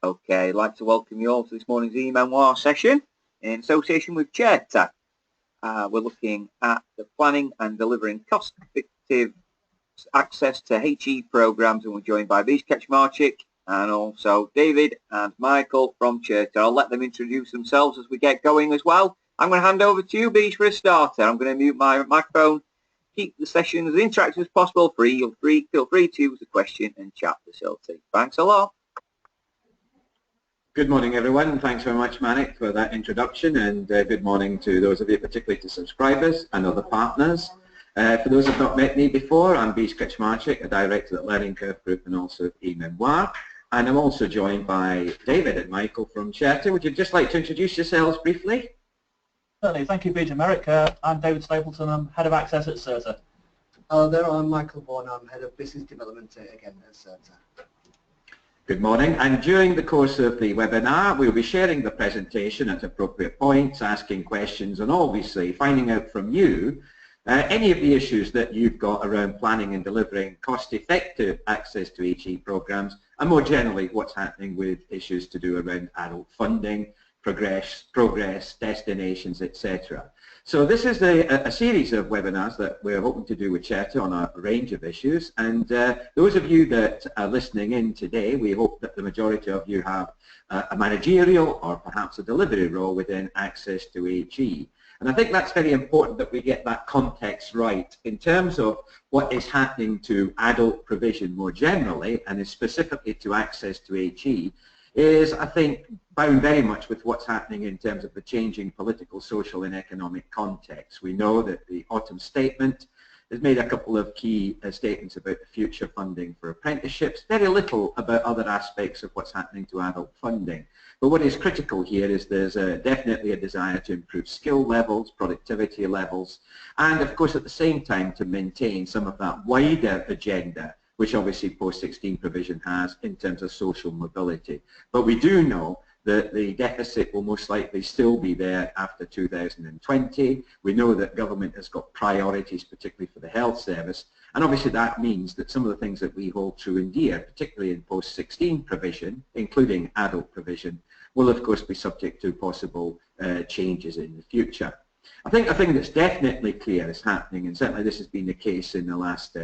Okay, I'd like to welcome you all to this morning's e-Memoir session in association with Certa. We're looking at the planning and delivering cost-effective access to HE programs, and we're joined by Beej, Kaczmarczyk, and also David and Michael from Certa. I'll let them introduce themselves as we get going as well. I'm going to hand over to you, Beej, for a starter. I'm going to mute my microphone, keep the session as interactive as possible. Feel free to use the question and chat facility. Thanks a lot. Good morning, everyone. Thanks very much, Manik, for that introduction, and good morning to those of you, particularly to subscribers and other partners. For those who have not met me before, I'm Beej Kaczmarczyk, a director at Learning Curve Group and also e-Memoir, and I'm also joined by David and Michael from Certa. Would you just like to introduce yourselves briefly? Certainly. Thank you, Beej and Merrick. I'm David Stapleton. I'm Head of Access at Certa. Hello there, I'm Michael Bourne. I'm Head of Business Development again at Certa. Good morning, and during the course of the webinar we'll be sharing the presentation at appropriate points, asking questions, and obviously finding out from you any of the issues that you've got around planning and delivering cost-effective access to HE programs, and more generally what's happening with issues to do around adult funding, progress, destinations, etc. So this is a series of webinars that we're hoping to do with Certa on a range of issues, and those of you that are listening in today, we hope that the majority of you have a managerial or perhaps a delivery role within access to HE. And I think that's very important that we get that context right in terms of what is happening to adult provision more generally, and specifically to access to HE, is, I think, bound very much with what's happening in terms of the changing political, social and economic context. We know that the autumn statement has made a couple of key statements about the future funding for apprenticeships, very little about other aspects of what's happening to adult funding. But what is critical here is there's definitely a desire to improve skill levels, productivity levels, and of course at the same time to maintain some of that wider agenda which obviously post-16 provision has in terms of social mobility. But we do know that the deficit will most likely still be there after 2020. We know that government has got priorities, particularly for the health service, and obviously that means that some of the things that we hold true and dear, particularly in post-16 provision, including adult provision, will of course be subject to possible changes in the future. I think the thing that's definitely clear is happening, and certainly this has been the case in the last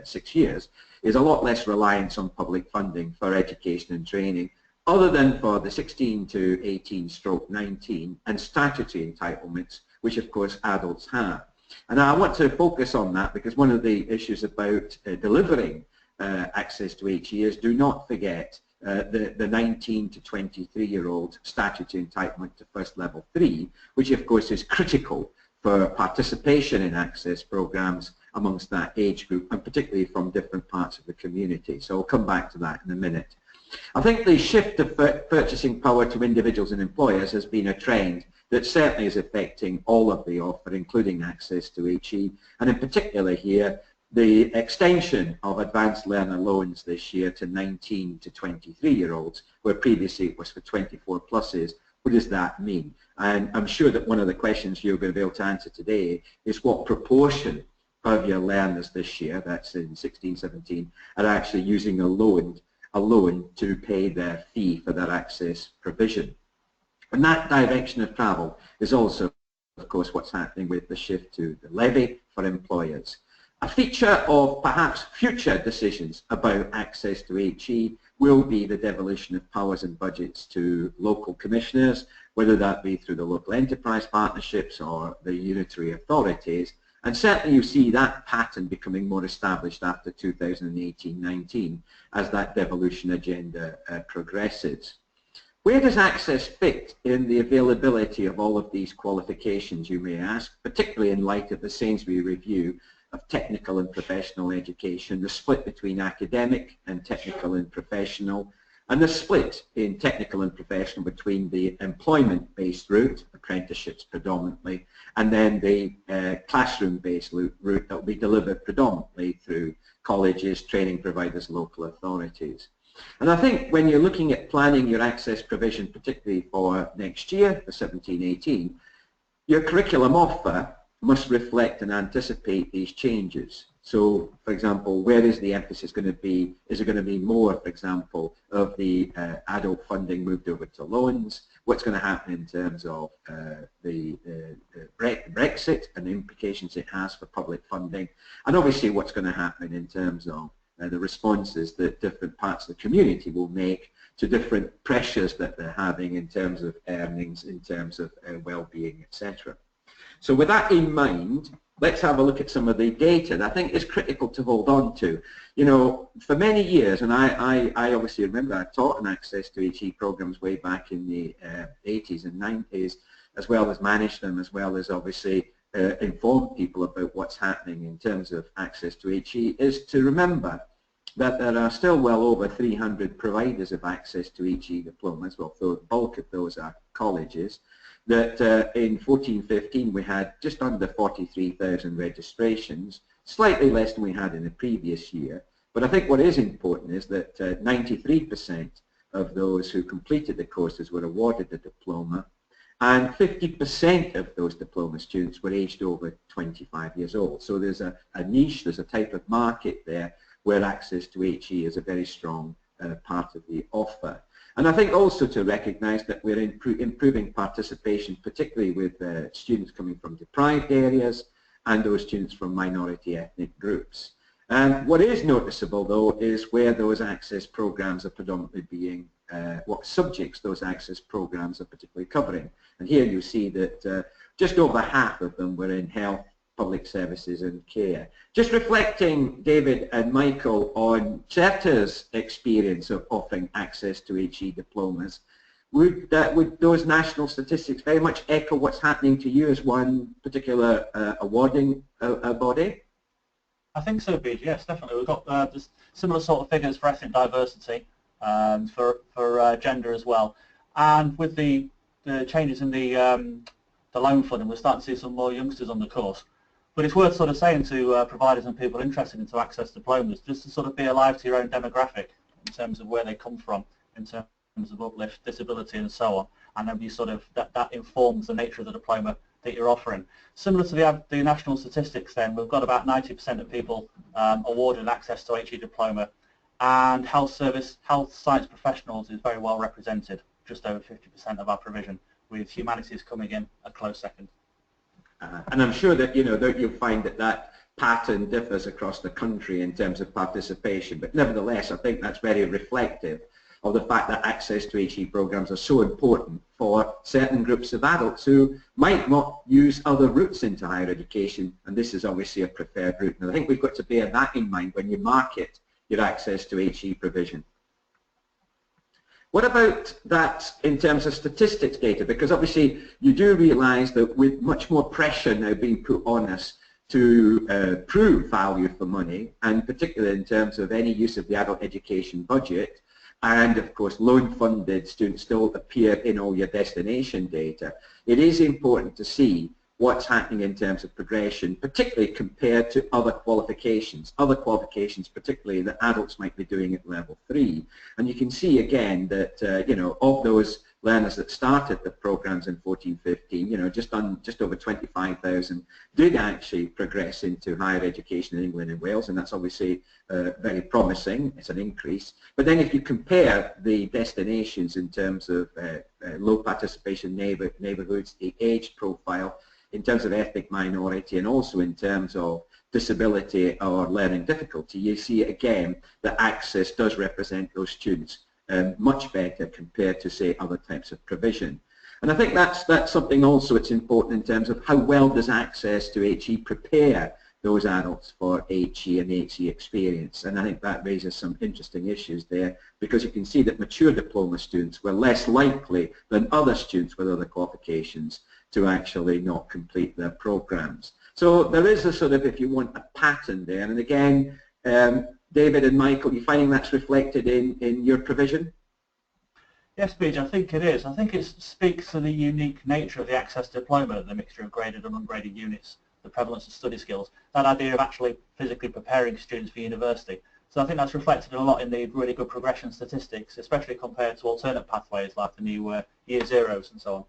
6 years, is a lot less reliance on public funding for education and training, other than for the 16 to 18/19 and statutory entitlements, which of course adults have. And I want to focus on that because one of the issues about delivering access to HE is, do not forget the 19 to 23-year-old statutory entitlement to first level 3, which of course is critical for participation in access programs amongst that age group, and particularly from different parts of the community. So I'll come back to that in a minute. I think the shift of purchasing power to individuals and employers has been a trend that certainly is affecting all of the offer, including access to HE, and in particular here, the extension of advanced learner loans this year to 19 to 23-year-olds, where previously it was for 24 pluses. What does that mean? And I'm sure that one of the questions you're going to be able to answer today is what proportion of your learners this year, that's in 16-17, are actually using a loan to pay their fee for their access provision. And that direction of travel is also, of course, what's happening with the shift to the levy for employers. A feature of perhaps future decisions about access to HE will be the devolution of powers and budgets to local commissioners, whether that be through the local enterprise partnerships or the unitary authorities. And certainly you see that pattern becoming more established after 2018-19 as that devolution agenda progresses. Where does access fit in the availability of all of these qualifications, you may ask, particularly in light of the Sainsbury review of technical and professional education, the split between academic and technical and professional, and the split in technical and professional between the employment-based route, apprenticeships predominantly, and then the classroom-based route that will be delivered predominantly through colleges, training providers, local authorities. And I think when you're looking at planning your access provision, particularly for next year, for 17-18, your curriculum offer must reflect and anticipate these changes. So, for example, where is the emphasis going to be? Is it going to be more, for example, of the adult funding moved over to loans? What's going to happen in terms of the Brexit and the implications it has for public funding? And obviously what's going to happen in terms of the responses that different parts of the community will make to different pressures that they're having in terms of earnings, in terms of well-being, etc. So with that in mind, let's have a look at some of the data that I think is critical to hold on to. You know, for many years, and I obviously remember I taught on access to HE programs way back in the 80s and 90s, as well as managed them, as well as obviously inform people about what's happening in terms of access to HE, is to remember that there are still well over 300 providers of access to HE diplomas. Well, the bulk of those are colleges. That in 14-15 we had just under 43,000 registrations, slightly less than we had in the previous year. But I think what is important is that 93% of those who completed the courses were awarded a diploma, and 50% of those diploma students were aged over 25 years old. So there's a niche, there's a type of market there where access to HE is a very strong part of the offer. And I think also to recognise that we're improving participation, particularly with students coming from deprived areas and those students from minority ethnic groups. What is noticeable though is where those access programs are predominantly being, what subjects those access programs are particularly covering. And here you see that just over half of them were in health, public services and care. Just reflecting, David and Michael, on Certa's experience of offering access to HE diplomas, would those national statistics very much echo what's happening to you as one particular awarding body? I think so, Beej. Yes, definitely. We've got just similar sort of figures for ethnic diversity, for gender as well, and with the changes in the loan funding, we're starting to see some more youngsters on the course. But it's worth sort of saying to providers and people interested in to access diplomas, just to sort of be alive to your own demographic in terms of where they come from, in terms of uplift, disability and so on, and then you sort of, that informs the nature of the diploma that you're offering. Similar to the national statistics then, we've got about 90% of people awarded access to HE diploma, and health science professionals is very well represented, just over 50% of our provision, with humanities coming in a close second. And I'm sure that, you know, that you'll find that that pattern differs across the country in terms of participation, but nevertheless I think that's very reflective of the fact that access to HE programs are so important for certain groups of adults who might not use other routes into higher education, and this is obviously a preferred route. And I think we've got to bear that in mind when you market your access to HE provision. What about that in terms of statistics data? Because obviously you do realise that with much more pressure now being put on us to prove value for money, and particularly in terms of any use of the adult education budget, and of course loan-funded students still appear in all your destination data, it is important to see what's happening in terms of progression, particularly compared to other qualifications particularly that adults might be doing at level 3. And you can see again that, you know, of those learners that started the programs in 14-15, you know, just over 25,000 did actually progress into higher education in England and Wales, and that's obviously very promising. It's an increase. But then if you compare the destinations in terms of low participation neighbourhoods, the age profile, in terms of ethnic minority, and also in terms of disability or learning difficulty, you see again that access does represent those students much better compared to, say, other types of provision. And I think that's something also it's important in terms of how well does access to HE prepare those adults for HE and HE experience. And I think that raises some interesting issues there, because you can see that mature diploma students were less likely than other students with other qualifications to actually not complete their programs. So there is a sort of, if you want, a pattern there. And again, David and Michael, you finding that's reflected in your provision? Yes, Beej, I think it is. I think it speaks to the unique nature of the access diploma, the mixture of graded and ungraded units, the prevalence of study skills, that idea of actually physically preparing students for university. So I think that's reflected a lot in the really good progression statistics, especially compared to alternate pathways like the new year zeros and so on.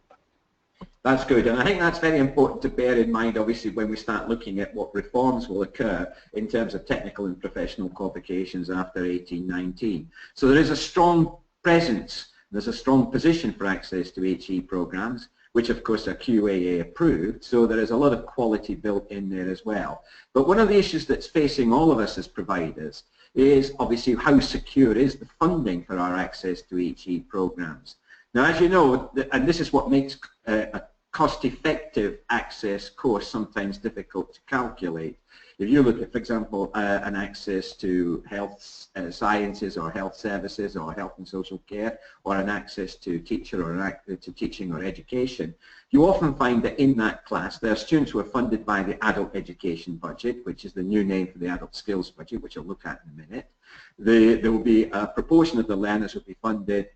That's good, and I think that's very important to bear in mind, obviously, when we start looking at what reforms will occur in terms of technical and professional qualifications after 1819. So there is a strong presence, there's a strong position for access to HE programs, which of course are QAA approved, so there is a lot of quality built in there as well. But one of the issues that's facing all of us as providers is obviously how secure is the funding for our access to HE programs. Now, as you know, and this is what makes a cost-effective access course sometimes difficult to calculate. If you look at, for example, an access to health sciences or health services or health and social care, or an access to teacher or to teaching or education, you often find that in that class there are students who are funded by the adult education budget, which is the new name for the adult skills budget, which I'll look at in a minute. There will be a proportion of the learners who will be funded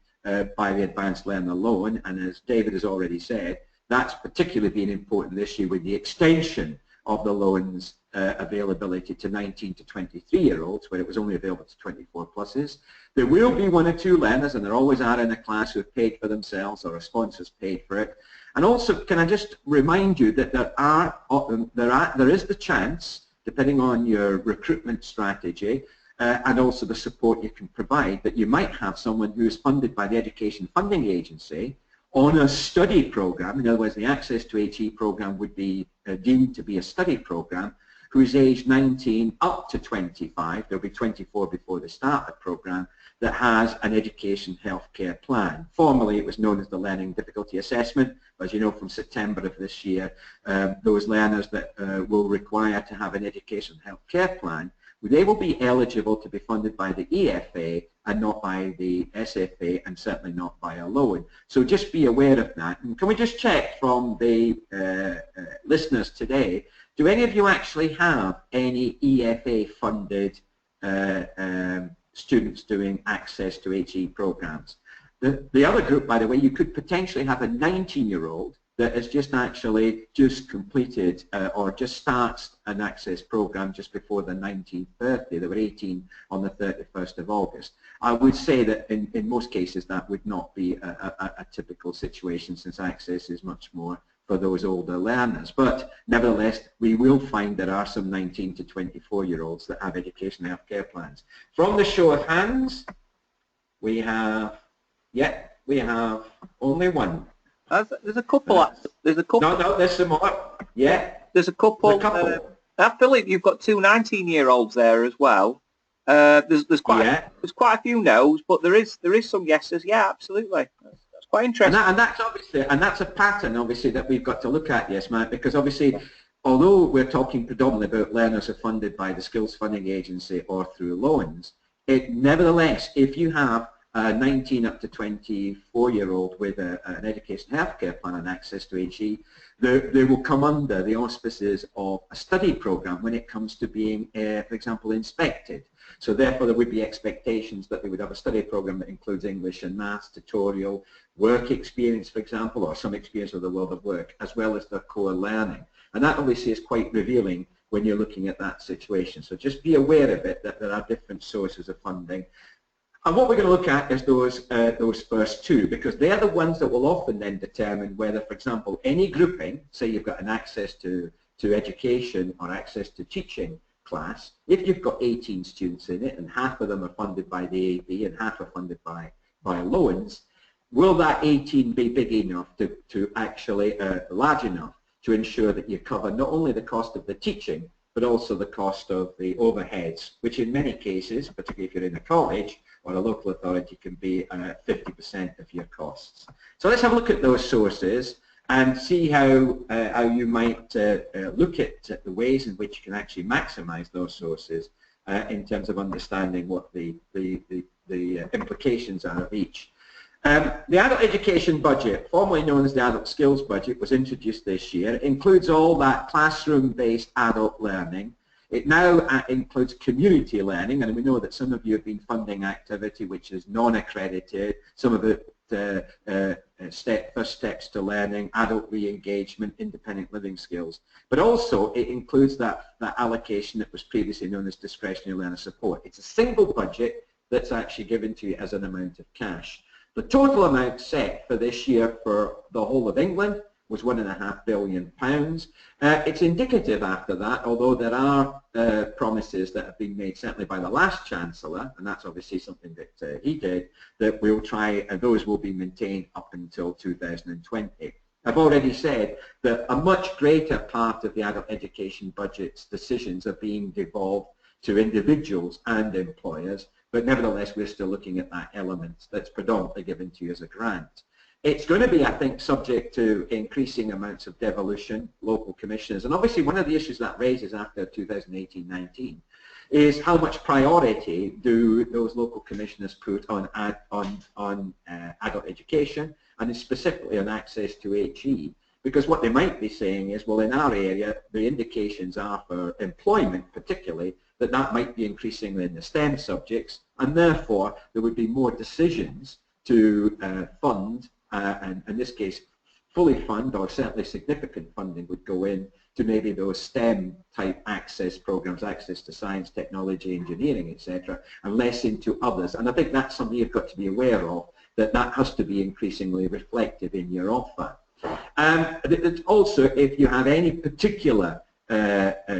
by the advanced learner loan, and as David has already said, that's particularly been important this year with the extension of the loans availability to 19 to 23-year-olds, where it was only available to 24 pluses. There will be one or two learners, and there always are in a class, who have paid for themselves or a sponsor's paid for it. And also, can I just remind you that there is the chance, depending on your recruitment strategy, and also the support you can provide, that you might have someone who is funded by the Education Funding Agency on a study program. In other words, the access to HE program would be deemed to be a study program, who is aged 19 up to 25, there'll be 24 before they start the program, that has an education healthcare plan. Formerly it was known as the Learning Difficulty Assessment, but as you know, from September of this year, those learners that will require to have an education healthcare plan, they will be eligible to be funded by the EFA and not by the SFA, and certainly not by a loan. So just be aware of that. And can we just check from the listeners today, do any of you actually have any EFA funded students doing access to HE programs? The other group, by the way, you could potentially have a 19-year-old that has just completed or just starts an access program just before the 19th birthday. They were 18 on the 31st of August. I would say that in most cases that would not be a typical situation, since access is much more for those older learners. But nevertheless, we will find there are some 19 to 24-year-olds that have education healthcare plans. From the show of hands, we have only one. There's a couple. There's a couple. No, there's some more. Yeah. There's a couple. Philip, you've got two 19-year-olds there as well. There's quite a few no's, but there is some yeses. Yeah, absolutely. That's quite interesting. And that's a pattern, obviously, that we've got to look at, yes, Matt, because obviously, although we're talking predominantly about learners who are funded by the Skills Funding Agency or through loans, nevertheless, if you have a 19 up to 24-year-old with an education healthcare plan and access to HE, they will come under the auspices of a study program when it comes to being, for example, inspected. So therefore there would be expectations that they would have a study program that includes English and maths, tutorial, work experience, for example, or some experience with the world of work, as well as their core learning. And that obviously is quite revealing when you're looking at that situation. So just be aware of it, that there are different sources of funding. And what we're going to look at is those first two, because they are the ones that will often then determine whether, for example, any grouping, say you've got an access to education or access to teaching class, if you've got 18 students in it and half of them are funded by the AB and half are funded by loans, will that 18 be big enough to actually, large enough to ensure that you cover not only the cost of the teaching, but also the cost of the overheads, which in many cases, particularly if you're in a college or a local authority, can be 50% of your costs. So let's have a look at those sources and see how you might look at the ways in which you can actually maximize those sources in terms of understanding what the implications are of each. The adult education budget, formerly known as the adult skills budget, was introduced this year. It includes all that classroom-based adult learning. It now includes community learning, and we know that some of you have been funding activity which is non-accredited, some of it first steps to learning, adult re-engagement, independent living skills. But also it includes that allocation that was previously known as discretionary learner support. It's a single budget that's actually given to you as an amount of cash. The total amount set for this year for the whole of England was £1.5 billion. It's indicative after that, although there are promises that have been made, certainly by the last Chancellor, and that's obviously something that he did, that we'll try, and those will be maintained up until 2020. I've already said that a much greater part of the adult education budget's decisions are being devolved to individuals and employers, but nevertheless we're still looking at that element that's predominantly given to you as a grant. It's going to be, I think, subject to increasing amounts of devolution, local commissioners, and obviously one of the issues that raises after 2018-19 is how much priority do those local commissioners put on adult education, and specifically on access to HE, because what they might be saying is, well, in our area, the indications are for employment particularly, that might be increasingly in the STEM subjects, and therefore there would be more decisions to fund, and in this case, fully fund, or certainly significant funding would go in to maybe those STEM type access programs, access to science, technology, engineering, etc., and less into others. And I think that's something you've got to be aware of, that has to be increasingly reflected in your offer. Also, if you have any particular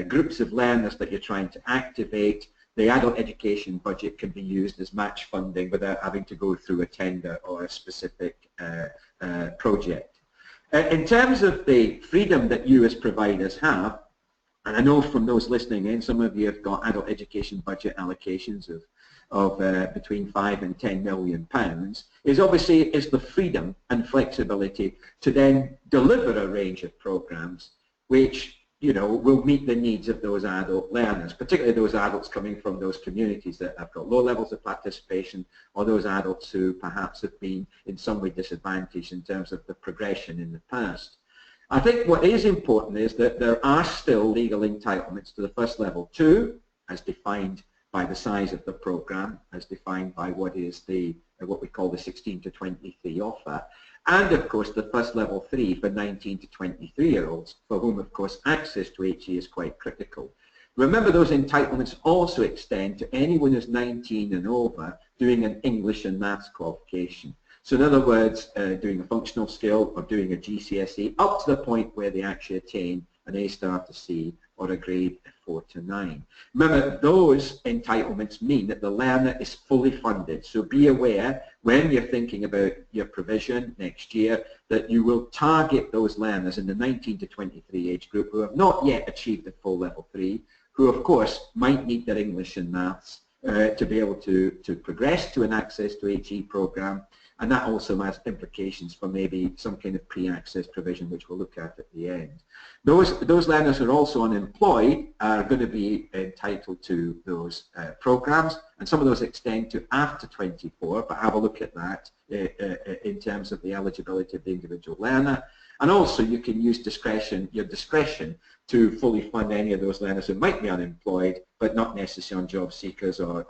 groups of learners that you're trying to activate, the adult education budget can be used as match funding without having to go through a tender or a specific project. In terms of the freedom that you as providers have, and I know from those listening in, some of you have got adult education budget allocations of between £5 and £10 million, is obviously the freedom and flexibility to then deliver a range of programs which, you know, will meet the needs of those adult learners, particularly those adults coming from those communities that have got low levels of participation, or those adults who perhaps have been in some way disadvantaged in terms of the progression in the past. I think what is important is that there are still legal entitlements to the first level 2, as defined by the size of the program, as defined by what is what we call the 16 to 23 offer, and of course the first level 3 for 19 to 23-year-olds, for whom of course access to HE is quite critical. Remember, those entitlements also extend to anyone who's 19 and over doing an English and Maths qualification. So in other words, doing a functional skill or doing a GCSE up to the point where they actually attain an A star to C or a grade 4 to 9. Remember, those entitlements mean that the learner is fully funded. So be aware when you're thinking about your provision next year that you will target those learners in the 19 to 23 age group who have not yet achieved the full level 3, who of course might need their English and Maths to be able to progress to an access to HE program. And that also has implications for maybe some kind of pre-access provision, which we'll look at the end. Those learners who are also unemployed are going to be entitled to those programs, and some of those extend to after 24, but have a look at that in terms of the eligibility of the individual learner. And also you can use your discretion to fully fund any of those learners who might be unemployed, but not necessarily on job seekers or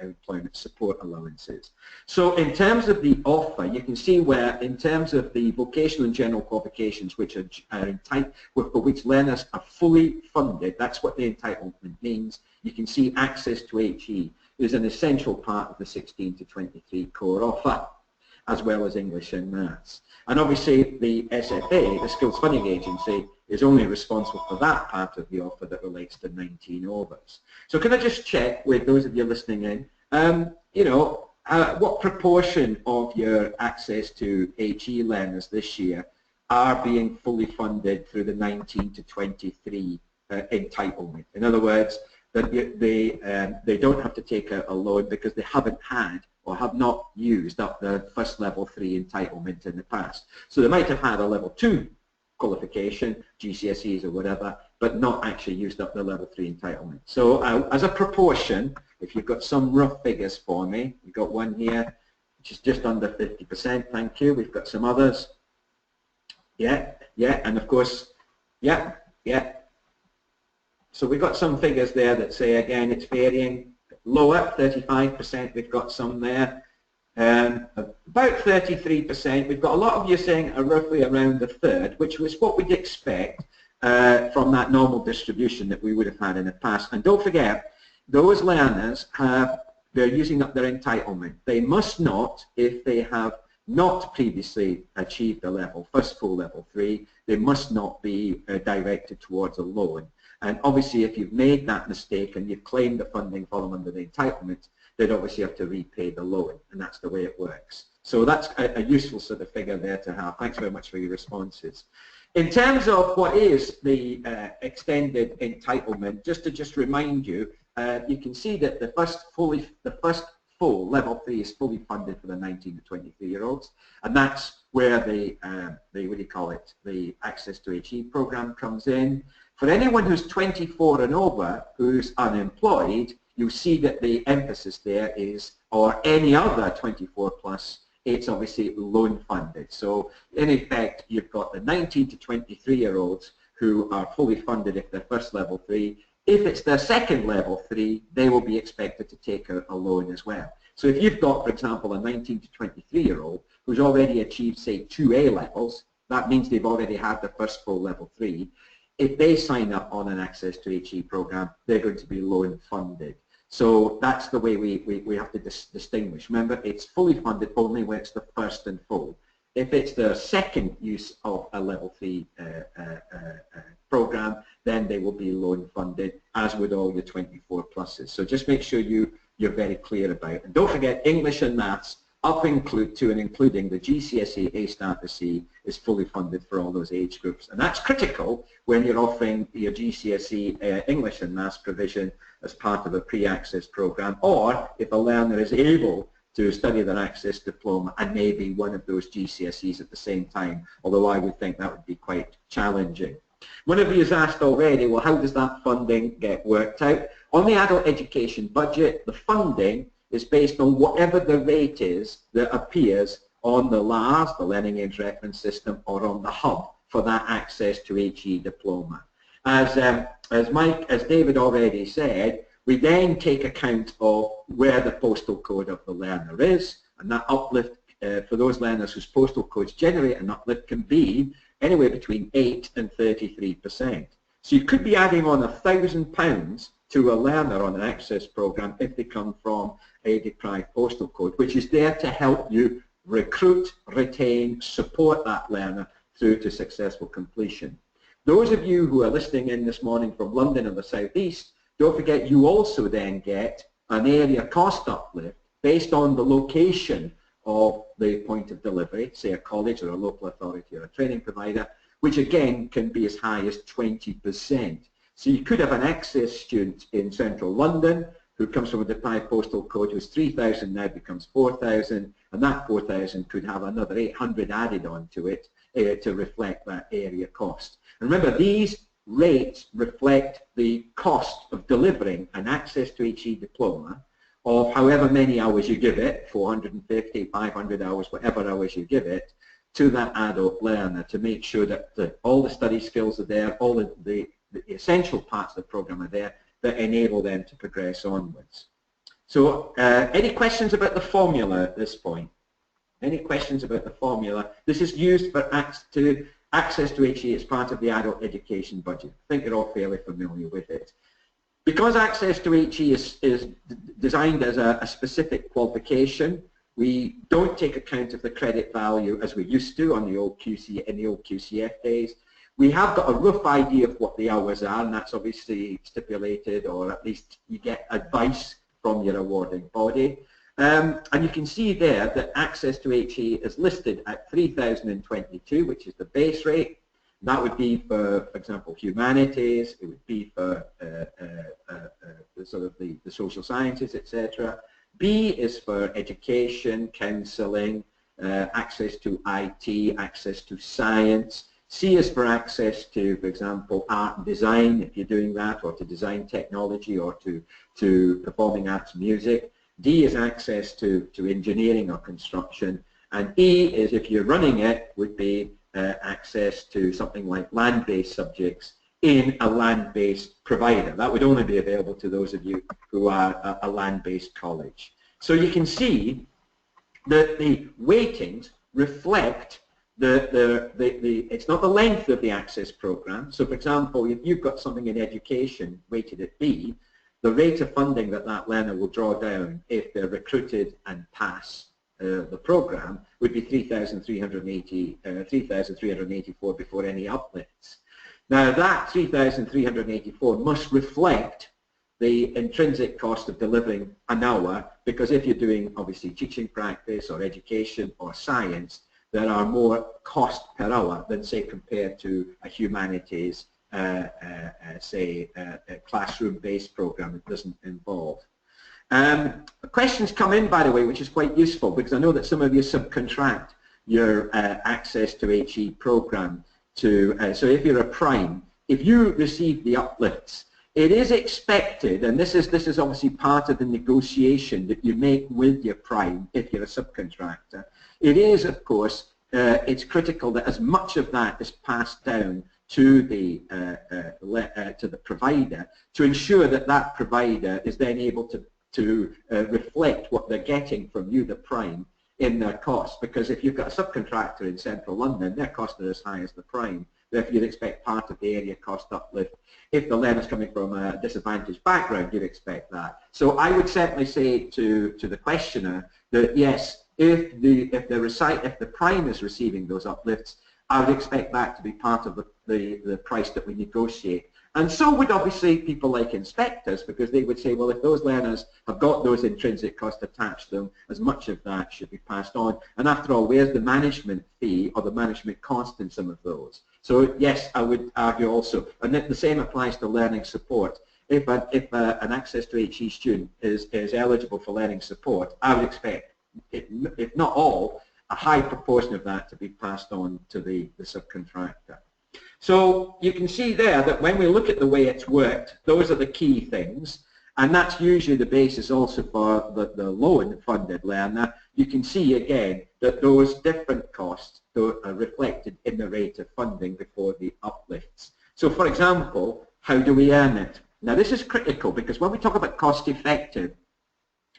employment support allowances. So in terms of the offer, you can see where in terms of the vocational and general qualifications for which learners are fully funded, that's what the entitlement means. You can see access to HE is an essential part of the 16 to 23 core offer, as well as English and Maths. And obviously the SFA, the Skills Funding Agency, is only responsible for that part of the offer that relates to 19 overs. So can I just check with those of you listening in, you know, what proportion of your access to HE learners this year are being fully funded through the 19 to 23 entitlement? In other words, that they don't have to take a loan because they haven't had or have not used up the first level 3 entitlement in the past. So they might have had a level 2 qualification, GCSEs or whatever, but not actually used up the level 3 entitlement. So as a proportion, if you've got some rough figures for me, we've got one here, which is just under 50%, thank you. We've got some others. Yeah, and of course, yeah. So we've got some figures there that say, again, it's varying. Lower, 35%, we've got some there. About 33%, we've got a lot of you saying are roughly around a third, which was what we'd expect from that normal distribution that we would have had in the past. And don't forget, those learners they're using up their entitlement. They must not, if they have not previously achieved a level, first full level 3, they must not be directed towards a loan. And obviously if you've made that mistake and you've claimed the funding for them under the entitlement, they'd obviously have to repay the loan, and that's the way it works. So that's a useful sort of figure there to have. Thanks very much for your responses. In terms of what is the extended entitlement, just to remind you, you can see that the first full level 3 is fully funded for the 19 to 23-year-olds, and that's where the what do you call it, the Access to HE program comes in. For anyone who's 24 and over who's unemployed, you'll see that the emphasis there is, or any other 24 plus, it's obviously loan funded. So in effect, you've got the 19 to 23-year-olds who are fully funded if they're first level 3. If it's their second level 3, they will be expected to take a loan as well. So if you've got, for example, a 19 to 23-year-old who's already achieved, say, 2 A levels, that means they've already had the first full level 3. If they sign up on an Access to HE program, they're going to be loan funded. So that's the way we have to distinguish. Remember, it's fully funded only when it's the first and full. If it's the second use of a level 3 program, then they will be loan funded, as would all your 24 pluses. So just make sure you're very clear about it. And don't forget, English and Maths, up to and including the GCSE A Star to C, is fully funded for all those age groups. And that's critical when you're offering your GCSE English and Maths provision as part of a pre-access program, or if a learner is able to study their Access diploma and maybe one of those GCSEs at the same time, although I would think that would be quite challenging. One of you has asked already, well, how does that funding get worked out? On the adult education budget, the funding is based on whatever the rate is that appears on the LARS, the Learning Aids Reference System, or on the hub for that Access to HE diploma. As David already said, we then take account of where the postal code of the learner is, and that uplift for those learners whose postal codes generate an uplift can be anywhere between 8 and 33%. So you could be adding on £1,000 to a learner on an Access program if they come from a deprived postal code, which is there to help you recruit, retain, support that learner through to successful completion. Those of you who are listening in this morning from London and the South East, don't forget you also then get an area cost uplift based on the location of the point of delivery, say a college or a local authority or a training provider, which again can be as high as 20%. So you could have an Access student in central London who comes from a deprived postal code whose 3,000 now becomes 4,000, and that 4,000 could have another 800 added onto it to reflect that area cost. And remember, these rates reflect the cost of delivering an Access to HE diploma of however many hours you give it, 450, 500 hours, whatever hours you give it, to that adult learner to make sure that all the study skills are there, all the essential parts of the program are there that enable them to progress onwards. So any questions about the formula at this point? Any questions about the formula? This is used for Access to HE as part of the adult education budget. I think you're all fairly familiar with it. Because Access to HE is designed as a specific qualification, we don't take account of the credit value as we used to on the old QCF days. We have got a rough idea of what the hours are, and that's obviously stipulated, or at least you get advice from your awarding body. And you can see there that Access to HE is listed at 3,022, which is the base rate. That would be for example, humanities. It would be for the social sciences, etc. B is for education, counselling, access to IT, access to science. C is for access to, for example, art and design, if you're doing that, or to design technology, or to performing arts music. D is access to engineering or construction. And E is, if you're running it, would be access to something like land-based subjects in a land-based provider. That would only be available to those of you who are a land-based college. So you can see that the weightings reflect it's not the length of the access program. So for example, if you've got something in education weighted at B, the rate of funding that that learner will draw down if they're recruited and pass the program would be 3,384 before any uplifts. Now that 3,384 must reflect the intrinsic cost of delivering an hour, because if you're doing obviously teaching practice or education or science, there are more cost per hour than say compared to a humanities, say a classroom-based program that doesn't involve. Questions come in, by the way, which is quite useful, because I know that some of you subcontract your access to HE program to, so if you're a prime, if you receive the uplifts, it is expected, and this is obviously part of the negotiation that you make with your prime if you're a subcontractor. It is, of course, it's critical that as much of that is passed down to the provider to ensure that that provider is then able to reflect what they're getting from you, the prime, in their costs. Because if you've got a subcontractor in central London, their costs are as high as the prime. Therefore, you'd expect part of the area cost uplift. If the learner's coming from a disadvantaged background, you'd expect that. So I would certainly say to the questioner that yes, if the prime is receiving those uplifts, I would expect that to be part of the price that we negotiate. And so would obviously people like inspectors, because they would say, well, if those learners have got those intrinsic costs attached to them, as much of that should be passed on. And after all, where's the management fee or the management cost in some of those? So yes, I would argue also, and the same applies to learning support. If an access to HE student is eligible for learning support, I would expect, if not all, a high proportion of that to be passed on to the subcontractor. So you can see there that when we look at the way it's worked, those are the key things, and that's usually the basis also for the loan-funded learner. You can see again that those different costs are reflected in the rate of funding before the uplifts. So for example, how do we earn it? Now this is critical, because when we talk about cost-effective,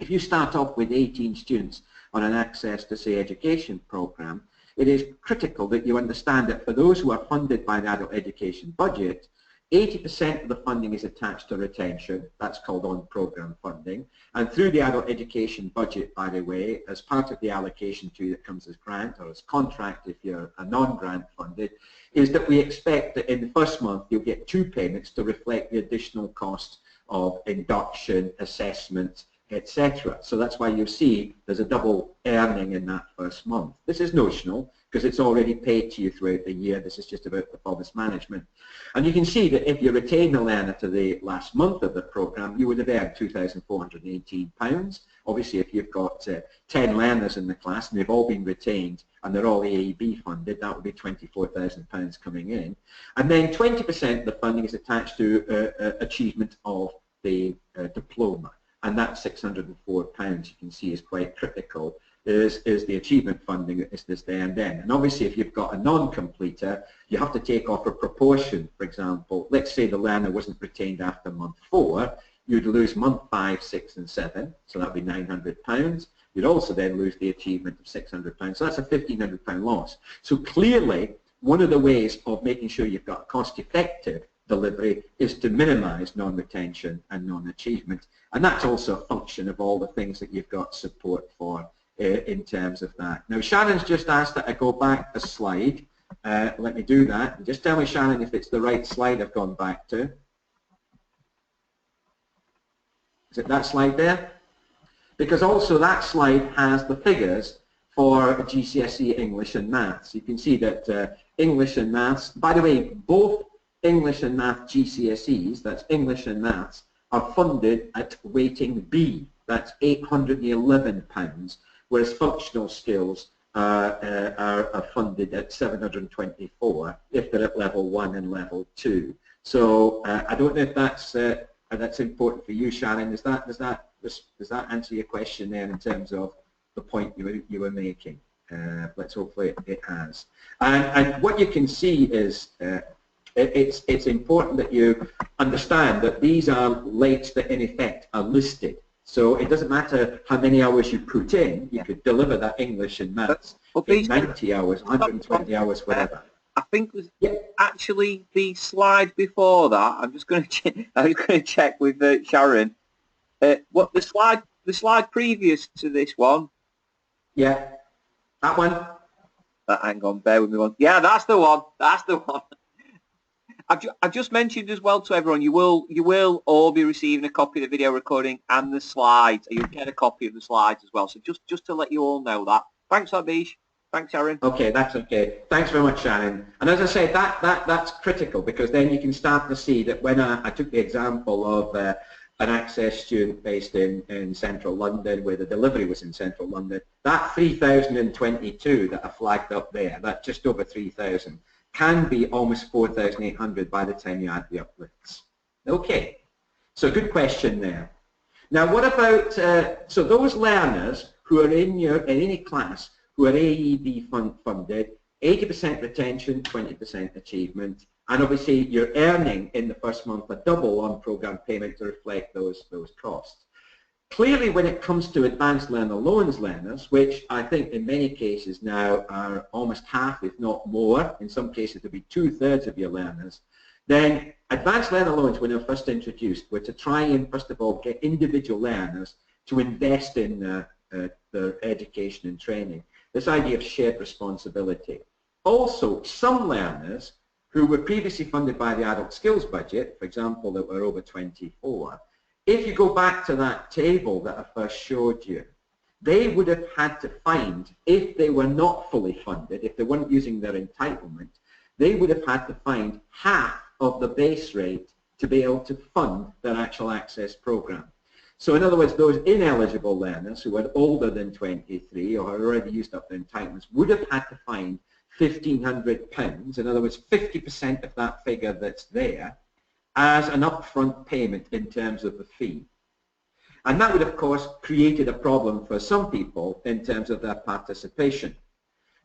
if you start off with 18 students on an access to, say, education program, it is critical that you understand that for those who are funded by the adult education budget, 80% of the funding is attached to retention. That's called on-program funding. And through the adult education budget, by the way, as part of the allocation to you that comes as grant or as contract if you're a non-grant funded, is that we expect that in the first month you'll get 2 payments to reflect the additional cost of induction, assessment, etc. So that's why you see there's a double earning in that first month. This is notional because it's already paid to you throughout the year. This is just about performance management. And you can see that if you retain the learner to the last month of the programme, you would have earned £2,418. Obviously, if you've got 10 learners in the class and they've all been retained and they're all AAB funded, that would be £24,000 coming in. And then 20% of the funding is attached to achievement of the diploma. And that £604 you can see is quite critical, is the achievement funding that is this there and then. And obviously if you've got a non-completer, you have to take off a proportion. For example, let's say the learner wasn't retained after month 4, you'd lose month 5, 6 and 7, so that would be £900. You'd also then lose the achievement of £600, so that's a £1,500 loss. So clearly, one of the ways of making sure you've got cost-effective delivery is to minimize non-retention and non-achievement, and that's also a function of all the things that you've got support for in terms of that. Now Shannon's just asked that I go back a slide. Let me do that. And just tell me, Shannon, if it's the right slide I've gone back to. Is it that slide there? Because also that slide has the figures for GCSE English and Maths. You can see that English and Maths, by the way, both English and Math GCSEs, that's English and Maths, are funded at weighting B, that's £811, whereas functional skills are funded at £724 if they're at level 1 and level 2. So I don't know if that's important for you, Shannon. Does that answer your question there in terms of the point you were making? Let's hopefully it has. And what you can see is it's important that you understand that these are rates that in effect are listed. So it doesn't matter how many hours you put in, you could deliver that English and Maths in 90 hours, 120 hours, whatever. I think it was actually the slide before that. I'm just going to check with Sharon. What the slide previous to this one? Yeah, that one. Hang on, bear with me one. Yeah, that's the one. That's the one. I've just mentioned as well to everyone, you will all be receiving a copy of the video recording and the slides. You'll get a copy of the slides as well. So just to let you all know that. Thanks, Beej. Thanks, Aaron. Okay, that's okay. Thanks very much, Sharon. And as I said, that's critical, because then you can start to see that when I took the example of an access student based in central London, where the delivery was in central London, that 3,022 that I flagged up there, that just over 3,000, can be almost 4,800 by the time you add the uplifts. Okay, so good question there. Now what about, so those learners who are in any class who are AED funded, 80% retention, 20% achievement, and obviously you're earning in the first month a double on program payment to reflect those costs. Clearly, when it comes to advanced learner loans learners, which I think in many cases now are almost half, if not more, in some cases to be 2/3 of your learners, then advanced learner loans, when they were first introduced, were to try and first of all get individual learners to invest in their education and training. This idea of shared responsibility. Also, some learners who were previously funded by the adult skills budget, for example, that were over 24, if you go back to that table that I first showed you, they would have had to find, if they were not fully funded, if they weren't using their entitlement, they would have had to find half of the base rate to be able to fund their actual access program. So in other words, those ineligible learners who were older than 23 or had already used up their entitlements would have had to find £1,500, in other words, 50% of that figure that's there, as an upfront payment in terms of the fee. And that would, of course, created a problem for some people in terms of their participation.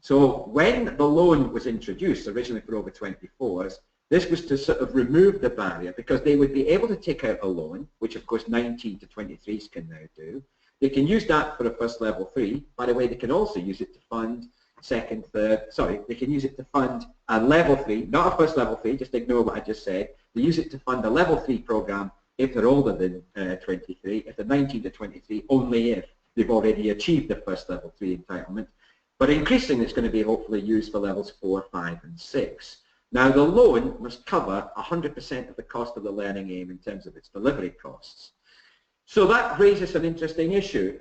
So when the loan was introduced, originally for over 24s, this was to sort of remove the barrier, because they would be able to take out a loan, which of course 19 to 23s can now do. They can use that for a first level 3. By the way, they can also use it to fund second, third, sorry, they can use it to fund a level 3, not a first level 3, just ignore what I just said. They use it to fund a level 3 program if they're older than 23, if they're 19 to 23, only if they've already achieved the first level 3 entitlement. But increasingly, it's going to be hopefully used for levels 4, 5, and 6. Now, the loan must cover 100% of the cost of the learning aim in terms of its delivery costs. So that raises an interesting issue.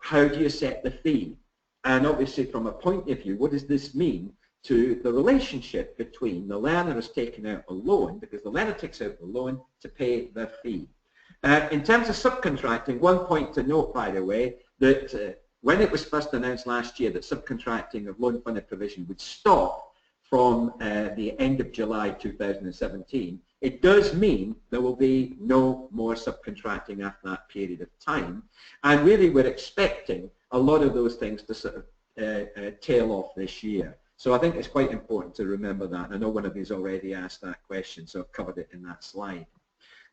How do you set the fee? And obviously, from a point of view, what does this mean to the relationship between the learner who's taken out a loan, because the learner takes out the loan to pay their fee. In terms of subcontracting, one point to note, by the way, that when it was first announced last year that subcontracting of loan-funded provision would stop from the end of July 2017, it does mean there will be no more subcontracting after that period of time. And really, we're expecting a lot of those things to sort of tail off this year. So I think it's quite important to remember that. I know one of you's already asked that question, so I've covered it in that slide.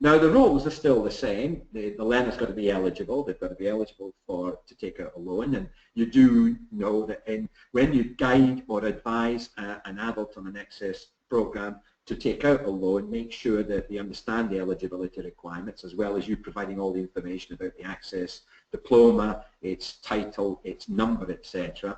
Now, the rules are still the same. The learner's got to be eligible. They've got to be eligible to take out a loan. And you do know that when you guide or advise an adult on an access program to take out a loan, make sure that they understand the eligibility requirements, as well as you providing all the information about the access diploma, its title, its number, etc.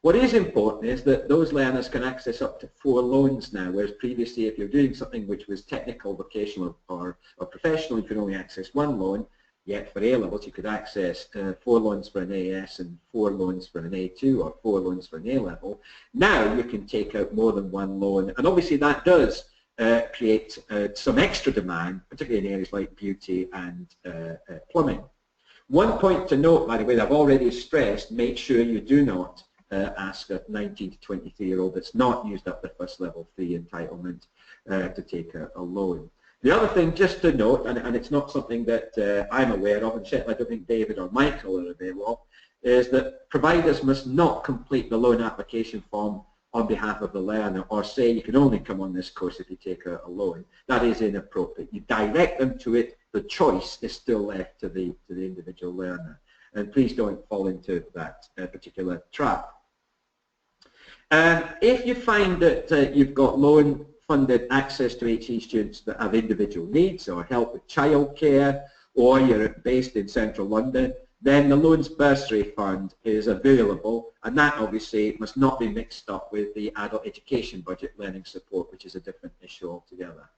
What is important is that those learners can access up to 4 loans now, whereas previously, if you're doing something which was technical, vocational, or professional, you could only access 1 loan. Yet for A-levels, you could access 4 loans for an AS and 4 loans for an A2 or 4 loans for an A-level. Now you can take out more than 1 loan, and obviously that does create some extra demand, particularly in areas like beauty and plumbing. One point to note, by the way, that I've already stressed: make sure you do not ask a 19 to 23-year-old that's not used up the first level 3 entitlement to take a loan. The other thing just to note, and it's not something that I'm aware of, and certainly I don't think David or Michael are aware of, is that providers must not complete the loan application form on behalf of the learner, or say you can only come on this course if you take a loan. That is inappropriate. You direct them to it. The choice is still left to the individual learner. And please don't fall into that particular trap. If you find that you've got loan-funded access to HE students that have individual needs or help with childcare, or you're based in central London, then the loans bursary fund is available, and that obviously must not be mixed up with the adult education budget learning support, which is a different issue altogether.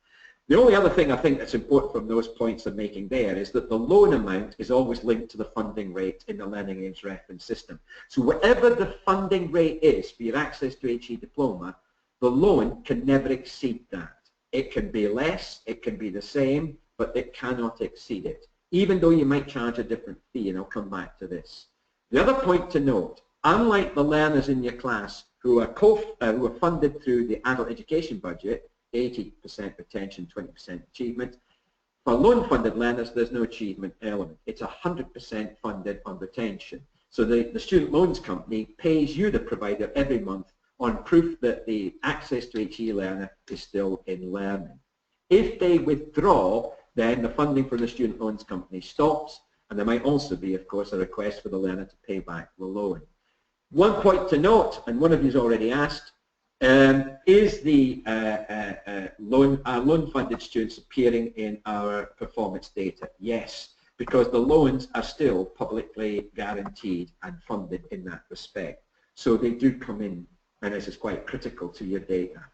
The only other thing I think that's important from those points I'm making there is that the loan amount is always linked to the funding rate in the Learning Aims reference system. So whatever the funding rate is for your Access to HE diploma, the loan can never exceed that. It can be less, it can be the same, but it cannot exceed it, even though you might charge a different fee, and I'll come back to this. The other point to note, unlike the learners in your class who are funded through the adult education budget, 80% retention, 20% achievement. For loan-funded learners, there's no achievement element. It's 100% funded on retention. So the student loans company pays you, the provider, every month on proof that the Access to HE learner is still in learning. If they withdraw, then the funding for the student loans company stops, and there might also be, of course, a request for the learner to pay back the loan. One point to note, and one of you's already asked, is the loan-funded students appearing in our performance data? Yes, because the loans are still publicly guaranteed and funded in that respect. So they do come in, and this is quite critical to your data.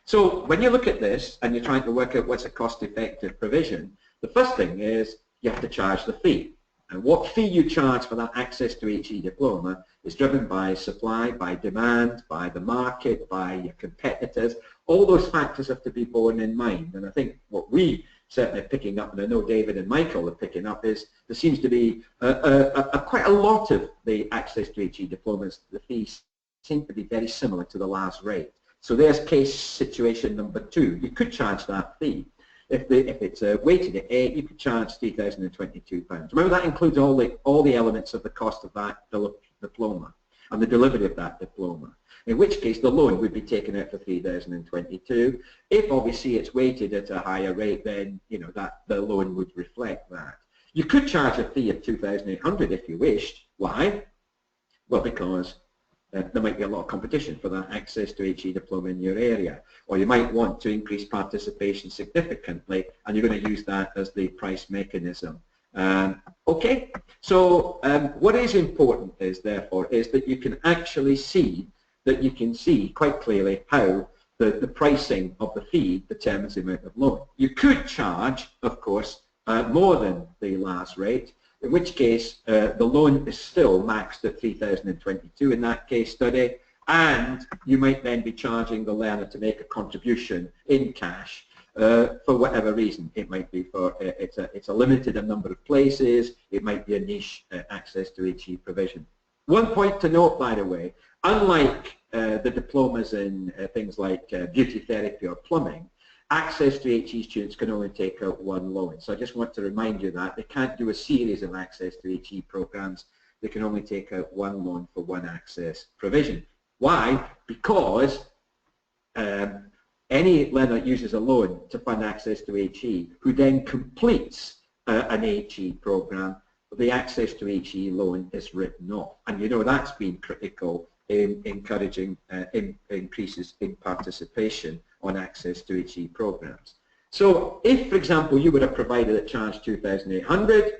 So when you look at this and you're trying to work out what's a cost-effective provision, the first thing is you have to charge the fee. And what fee you charge for that Access to HE diploma is driven by supply, by demand, by the market, by your competitors. All those factors have to be borne in mind. And I think what we certainly are picking up, and I know David and Michael are picking up, is there seems to be quite a lot of the Access to HE diplomas, the fees seem to be very similar to the last rate. So there's case situation number 2. You could charge that fee. If it's weighted at 8, you could charge £3,022. Remember, that includes all the elements of the cost of that diploma and the delivery of that diploma. In which case, the loan would be taken out for £3,022. If obviously it's weighted at a higher rate, then that the loan would reflect that. You could charge a fee of £2,800 if you wished. Why? Well, because there might be a lot of competition for that Access to HE diploma in your area, or you might want to increase participation significantly, and you're going to use that as the price mechanism. Okay, so what is important is therefore is that you can actually see quite clearly how the pricing of the fee determines the amount of loan. You could charge, of course, more than the last rate, in which case the loan is still maxed at $3,022 in that case study, and you might then be charging the learner to make a contribution in cash for whatever reason. It might be for it's a limited number of places, it might be a niche Access to HE provision. One point to note, by the way, unlike the diplomas in things like beauty therapy or plumbing, Access to HE students can only take out one loan. So I just want to remind you that they can't do a series of Access to HE programs. They can only take out one loan for one access provision. Why? Because any learner that uses a loan to fund Access to HE, who then completes an HE program, the Access to HE loan is written off. And that's been critical in encouraging increases in participation on Access to HE programs. So if, for example, you were a provider that charged $2,800,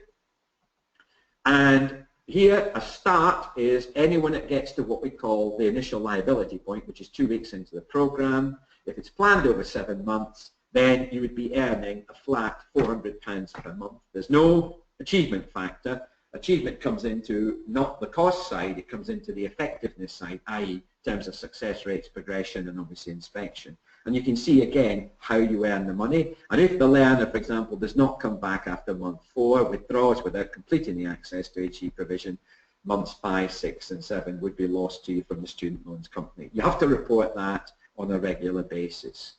and here a start is anyone that gets to what we call the initial liability point, which is 2 weeks into the program. If it's planned over 7 months, then you would be earning a flat £400 per month. There's no achievement factor. Achievement comes into not the cost side, it comes into the effectiveness side, i.e. in terms of success rates, progression, and obviously inspection. And you can see again how you earn the money. And if the learner, for example, does not come back after month 4, withdraws without completing the Access to HE provision, months 5, 6, and 7 would be lost to you from the student loans company. You have to report that on a regular basis.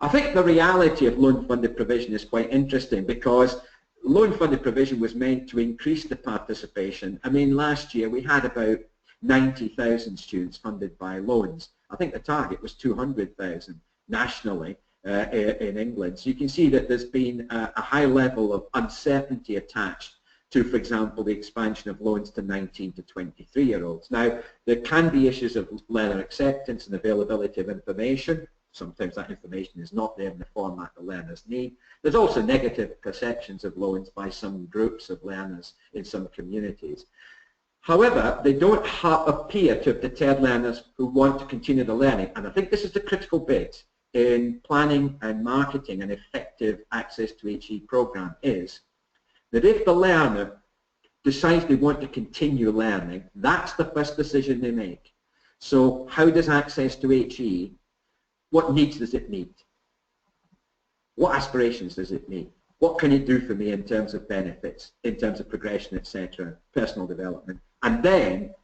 I think the reality of loan-funded provision is quite interesting, because loan-funded provision was meant to increase the participation. I mean, last year we had about 90,000 students funded by loans. I think the target was 200,000 nationally in England. So you can see that there's been a high level of uncertainty attached to, for example, the expansion of loans to 19 to 23-year-olds. Now, there can be issues of learner acceptance and availability of information. sometimes that information is not there in the format the learners need. There's also negative perceptions of loans by some groups of learners in some communities. However, they don't appear to have deterred learners who want to continue the learning, and I think this is the critical bit in planning and marketing an effective access to HE program, is that if the learner decides they want to continue learning, that's the first decision they make. So how does access to HE, what needs does it meet? What aspirations does it meet? What can it do for me in terms of benefits, in terms of progression, etc., personal development? And then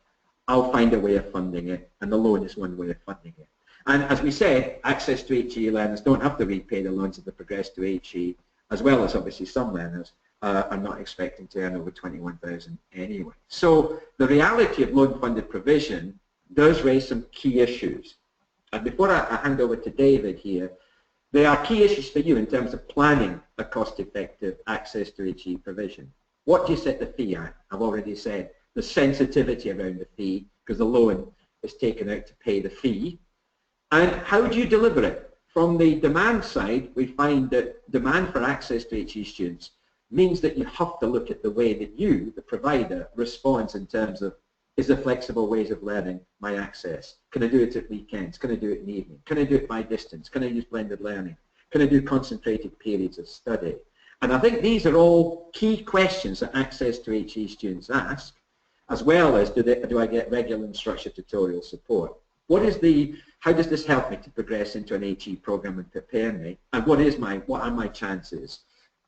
I'll find a way of funding it, and the loan is one way of funding it. And as we said, access to HE learners don't have to repay the loans if they progress to HE, as well as obviously some learners are not expecting to earn over 21,000 anyway. So the reality of loan-funded provision does raise some key issues. And before I hand over to David here, there are key issues for you in terms of planning a cost-effective access to HE provision. What do you set the fee at? I've already said the sensitivity around the fee, because the loan is taken out to pay the fee. And how do you deliver it? From the demand side, we find that demand for access to HE students means that you have to look at the way that you, the provider, responds in terms of, is there flexible ways of learning my access? Can I do it at weekends? Can I do it in the evening? Can I do it by distance? Can I use blended learning? Can I do concentrated periods of study? And I think these are all key questions that access to HE students ask, as well as do I get regular instructor tutorial support? How does this help me to progress into an HE program and prepare me? And what are my chances?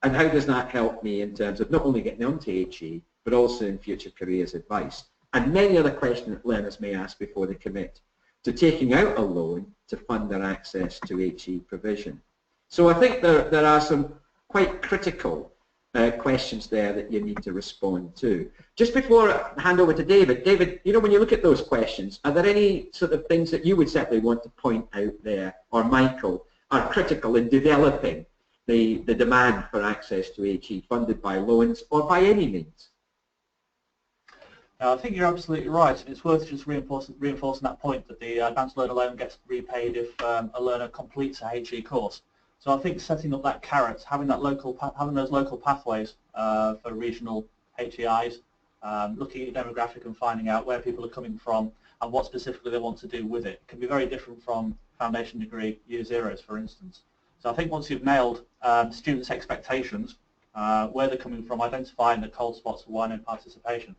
And how does that help me in terms of not only getting onto HE, but also in future careers advice? And many other questions that learners may ask before they commit to taking out a loan to fund their access to HE provision. So I think there are some quite critical questions there that you need to respond to. Just before I hand over to David, you know, when you look at those questions, are there any sort of things that you would certainly want to point out there, or Michael, are critical in developing the demand for access to HE funded by loans or by any means? I think you're absolutely right. It's worth just reinforcing that point that the Advanced Learner Loan gets repaid if a learner completes a HE course. So I think setting up that carrot, having those local pathways for regional HEIs, looking at demographic and finding out where people are coming from and what specifically they want to do with it, can be very different from foundation degree year zeros, for instance. So I think once you've nailed students' expectations, where they're coming from, identifying the cold spots for widening participation,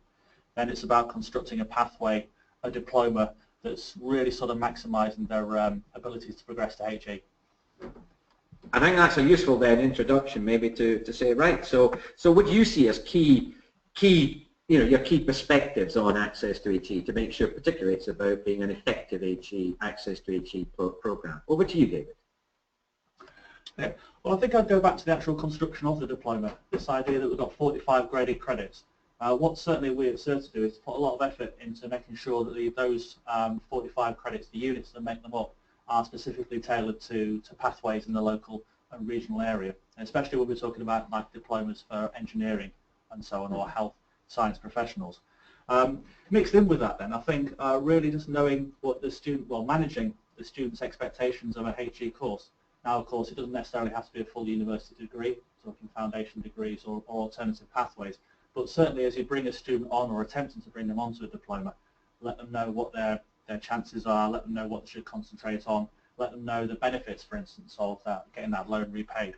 then it's about constructing a pathway, a diploma that's really sort of maximising their abilities to progress to HE. I think that's a useful then introduction maybe to say, right, so what do you see as key, your key perspectives on access to HE to make sure particularly it's about being an effective HE, access to HE program? Over to you, David. Yeah. Well, I think I'd go back to the actual construction of the diploma, this idea that we've got 45 graded credits. What certainly we at Certa do is put a lot of effort into making sure that those 45 credits, the units that make them up, are specifically tailored to pathways in the local and regional area, and especially when we're talking about like diplomas for engineering and so on, or health science professionals. Mixed in with that then, I think really just knowing what the student, managing the student's expectations of a HE course. Now of course it doesn't necessarily have to be a full university degree, talking foundation degrees or alternative pathways, but certainly as you bring a student on or attempting to bring them onto a diploma, let them know what their chances are, let them know what they should concentrate on, let them know the benefits, for instance, of getting that loan repaid.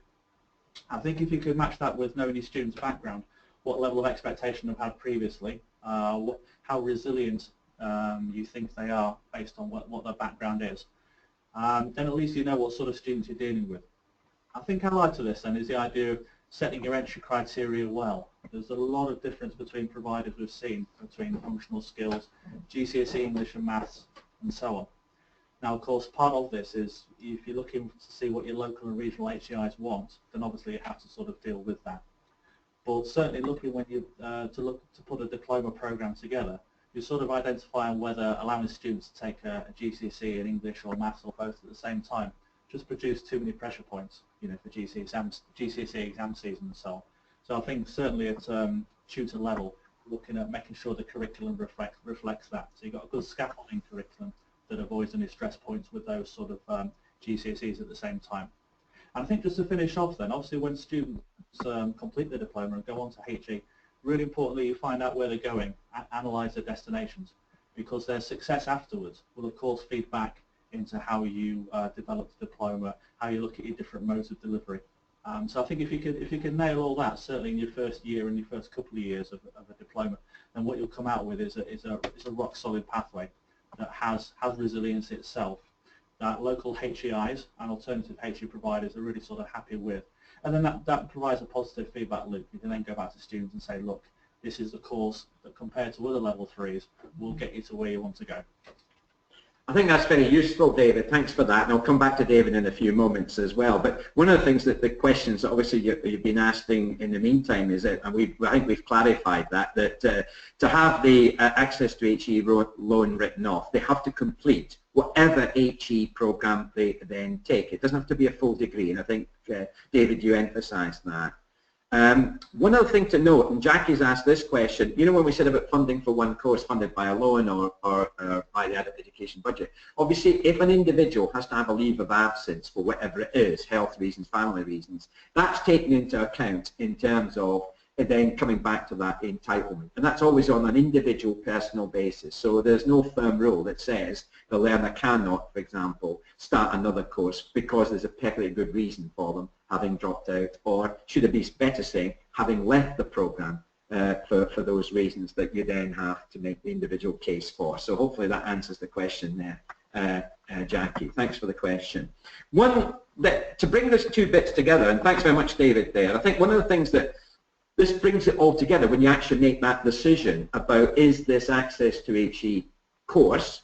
I think if you could match that with knowing your student's background, what level of expectation they've had previously, how resilient you think they are based on what their background is, then at least you know what sort of students you're dealing with. I think allied to this then is the idea of setting your entry criteria well. There's a lot of difference between providers we've seen, between functional skills, GCSE English and Maths, and so on. Now, of course, part of this is if you're looking to see what your local and regional HEIs want, then obviously you have to sort of deal with that. But certainly looking when you to put a diploma program together, you're sort of identifying whether allowing students to take a GCSE in English or Maths or both at the same time just produce too many pressure points, for GCSE exam season and so on. So I think certainly at tutor level, looking at making sure the curriculum reflects that. So you've got a good scaffolding curriculum that avoids any stress points with those sort of GCSEs at the same time. And I think just to finish off then, obviously when students complete the diploma and go on to HE, really importantly you find out where they're going and analyse their destinations, because their success afterwards will of course feed back into how you develop the diploma, how you look at your different modes of delivery. So I think if you could nail all that, certainly in your first year and your first couple of years of a diploma, then what you'll come out with is a rock solid pathway that has resilience itself, that local HEIs and alternative HE providers are really sort of happy with. And then that provides a positive feedback loop. You can then go back to students and say, look, this is the course that compared to other level 3s will get you to where you want to go. I think that's very useful, David. Thanks for that, and I'll come back to David in a few moments as well. But one of the things that the questions that obviously you've been asking in the meantime is that, and I think we've clarified that to have the access to HE loan written off, they have to complete whatever HE program they then take. It doesn't have to be a full degree, and I think, David, you emphasised that. One other thing to note, and Jackie's asked this question, you know when we said about funding for one course funded by a loan or by the adult education budget, obviously if an individual has to have a leave of absence for whatever it is, health reasons, family reasons, that's taken into account in terms of then coming back to that entitlement. And that's always on an individual personal basis. So there's no firm rule that says the learner cannot, for example, start another course because there's a perfectly good reason for them having dropped out, or should it be better saying, having left the program for those reasons that you then have to make the individual case for. So hopefully that answers the question there, Jackie. Thanks for the question. To bring those two bits together, and thanks very much, David, there, I think one of the things that this brings it all together when you actually make that decision about is this access to HE course,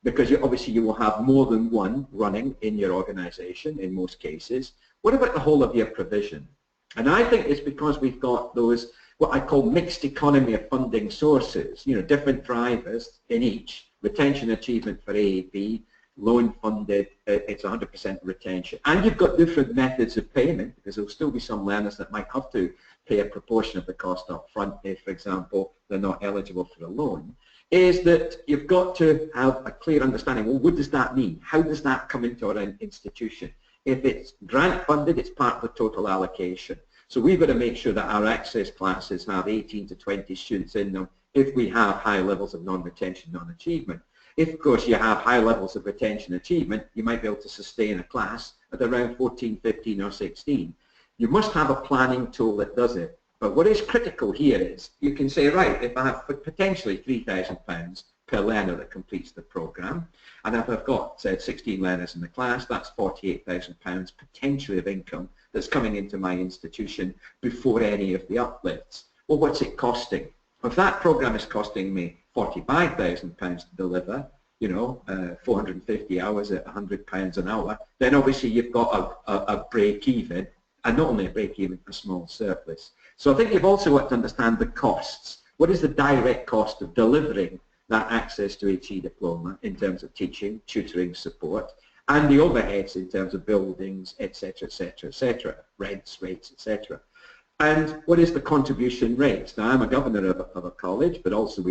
because obviously you will have more than one running in your organisation in most cases. What about the whole of your provision? And I think it's because we've got those, what I call mixed economy of funding sources, you know, different drivers in each, retention achievement for A, B, loan funded, it's 100% retention. And you've got different methods of payment, because there'll still be some learners that might have to pay a proportion of the cost up front if, for example, they're not eligible for a loan, is that you've got to have a clear understanding, well, what does that mean? How does that come into our institution? If it's grant funded, it's part of the total allocation. So we've got to make sure that our access classes have 18 to 20 students in them if we have high levels of non-retention, non-achievement. If, of course, you have high levels of retention achievement, you might be able to sustain a class at around 14, 15 or 16. You must have a planning tool that does it. But what is critical here is you can say, right, if I have potentially £3,000 per learner that completes the programme, and if I've got 16 learners in the class, that's £48,000 potentially of income that's coming into my institution before any of the uplifts. Well, what's it costing? If that programme is costing me £45,000 to deliver, you know, 450 hours at £100 an hour, then obviously you've got a break-even, and not only a break-even, a small surplus. So I think you've also got to understand the costs. What is the direct cost of delivering that access to HE diploma in terms of teaching, tutoring, support, and the overheads in terms of buildings, etc., etc., etc., rents, rates, etc. And what is the contribution rate? Now, I'm a governor of a college, but also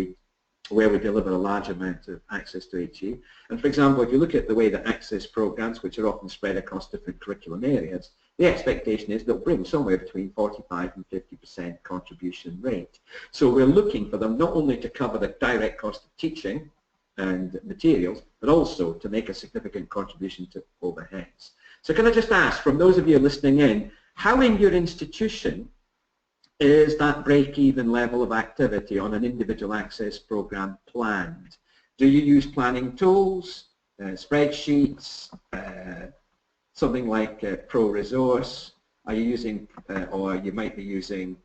where we deliver a large amount of access to HE. And for example, if you look at the way that access programs, which are often spread across different curriculum areas, the expectation is they'll bring somewhere between 45 and 50% contribution rate. So we're looking for them not only to cover the direct cost of teaching and materials, but also to make a significant contribution to overheads. So can I just ask, from those of you listening in, how in your institution is that break-even level of activity on an individual access program planned? Do you use planning tools, spreadsheets, something like ProResource? Are you using, or you might be using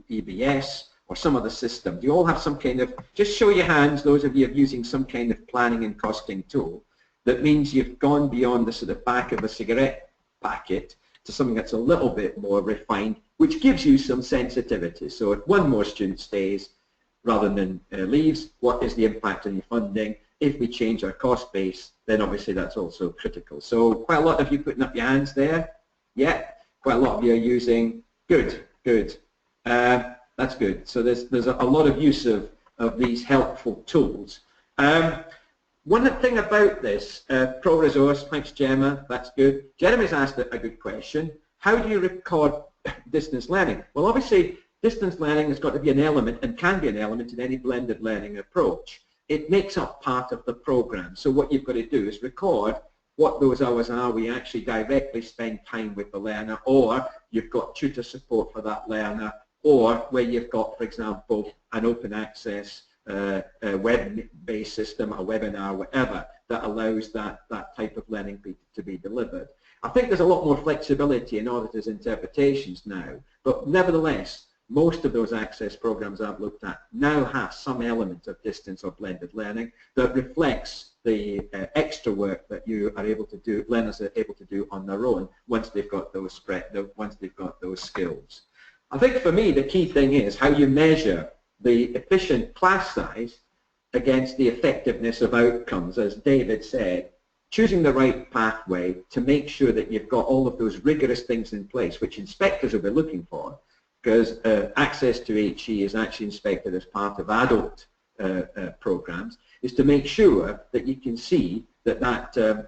EBS or some other system? Do you all have some kind of, just show your hands, those of you using some kind of planning and costing tool that means you've gone beyond the sort of back of a cigarette packet to something that's a little bit more refined, which gives you some sensitivity. So if one more student stays rather than leaves, what is the impact on your funding? If we change our cost base, then obviously that's also critical. So quite a lot of you putting up your hands there. Yeah, quite a lot of you are using, good, good. That's good. So there's a lot of use of these helpful tools. One thing about this, pro-resource, thanks Gemma, that's good. Jeremy's asked a good question. How do you record distance learning? Well, obviously, distance learning has got to be an element and can be an element in any blended learning approach. It makes up part of the program. So what you've got to do is record what those hours are where you actually directly spend time with the learner, or you've got tutor support for that learner, or where you've got, for example, an open access web-based system, a webinar, whatever, that allows that type of learning to be delivered. I think there's a lot more flexibility in auditors' interpretations now, but nevertheless, most of those access programs I've looked at now have some element of distance or blended learning that reflects the extra work that you are able to do, learners are able to do on their own once they've got those skills. I think for me the key thing is how you measure the efficient class size against the effectiveness of outcomes, as David said, choosing the right pathway to make sure that you've got all of those rigorous things in place, which inspectors will be looking for, because access to HE is actually inspected as part of adult programs, is to make sure that you can see that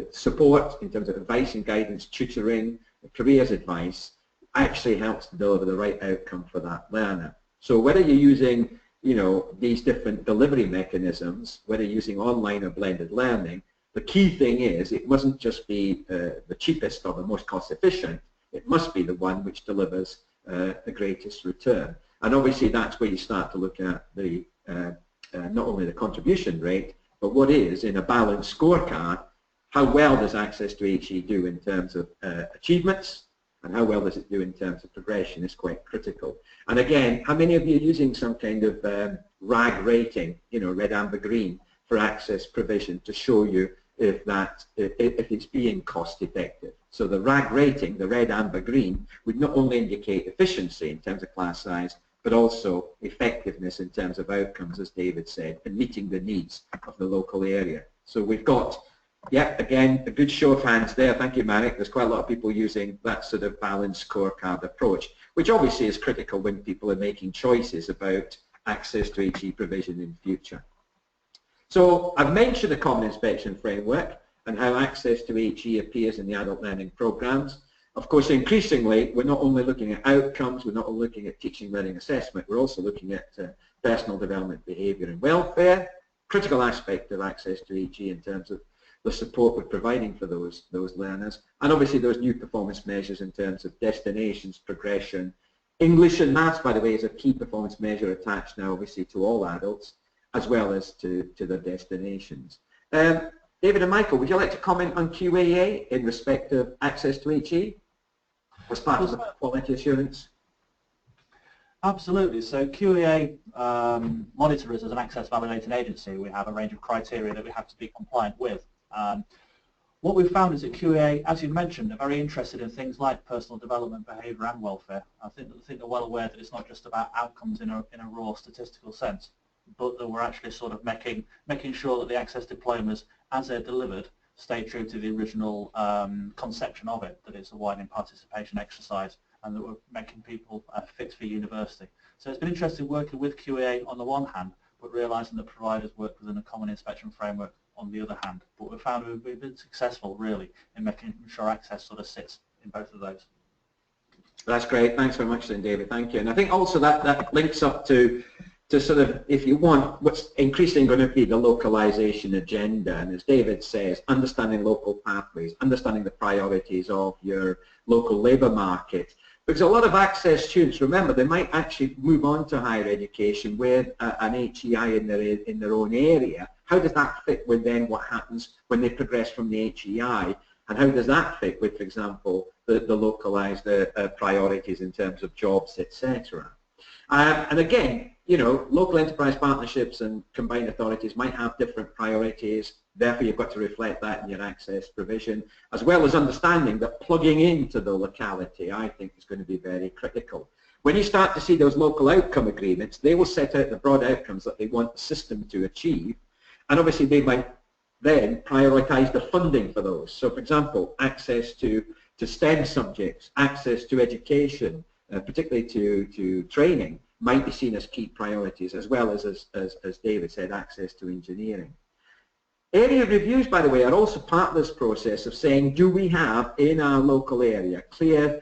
support in terms of advice and guidance, tutoring, careers advice, actually helps to deliver the right outcome for that learner. So whether you're using, these different delivery mechanisms, whether you're using online or blended learning, the key thing is it mustn't just be the cheapest or the most cost efficient, it must be the one which delivers the greatest return. And obviously that's where you start to look at the not only the contribution rate, but what is, in a balanced scorecard, how well does access to HE do in terms of achievements, and how well does it do in terms of progression is quite critical. And again, how many of you are using some kind of RAG rating, red, amber, green, for access provision to show you if it's being cost effective? So the RAG rating, the red, amber, green, would not only indicate efficiency in terms of class size, but also effectiveness in terms of outcomes, as David said, and meeting the needs of the local area. So we've got, yeah, again, a good show of hands there. Thank you, Marek. There's quite a lot of people using that sort of balanced scorecard approach, which obviously is critical when people are making choices about access to HE provision in future. So I've mentioned the Common Inspection Framework and how access to HE appears in the adult learning programs. Of course, increasingly, we're not only looking at outcomes, we're not only looking at teaching, learning, assessment, we're also looking at personal development, behaviour and welfare, critical aspect of access to HE in terms of the support we're providing for those learners, and obviously those new performance measures in terms of destinations, progression. English and maths, by the way, is a key performance measure attached now obviously to all adults, as well as to their destinations. David and Michael, would you like to comment on QAA in respect of access to HE as part of the quality assurance? Absolutely. So QAA monitors as an access validating agency. We have a range of criteria that we have to be compliant with. What we've found is that QAA, as you mentioned, are very interested in things like personal development, behaviour and welfare. I think they're well aware that it's not just about outcomes in a raw statistical sense, but that we're actually sort of making sure that the access diplomas, as they're delivered, stay true to the original conception of it, that it's a widening participation exercise and that we're making people fit for university. So it's been interesting working with QAA on the one hand, but realising that providers work within a common inspection framework on the other hand. But we've found we've been successful really in making sure access sort of sits in both of those. That's great. Thanks very much then, David. Thank you. And I think also that links up to sort of, if you want, what's increasingly going to be the localization agenda. And as David says, understanding local pathways, understanding the priorities of your local labour market. Because a lot of access students, remember, they might actually move on to higher education with an HEI in their own area. How does that fit with then what happens when they progress from the HEI? And how does that fit with, for example, the localized priorities in terms of jobs, etc.? And again, local enterprise partnerships and combined authorities might have different priorities. Therefore, you've got to reflect that in your access provision, as well as understanding that plugging into the locality, I think, is going to be very critical. When you start to see those local outcome agreements, they will set out the broad outcomes that they want the system to achieve, and obviously they might then prioritise the funding for those. So, for example, access to STEM subjects, access to education, particularly to training, might be seen as key priorities, as well as David said, access to engineering. Area reviews, by the way, are also part of this process of saying, do we have in our local area clear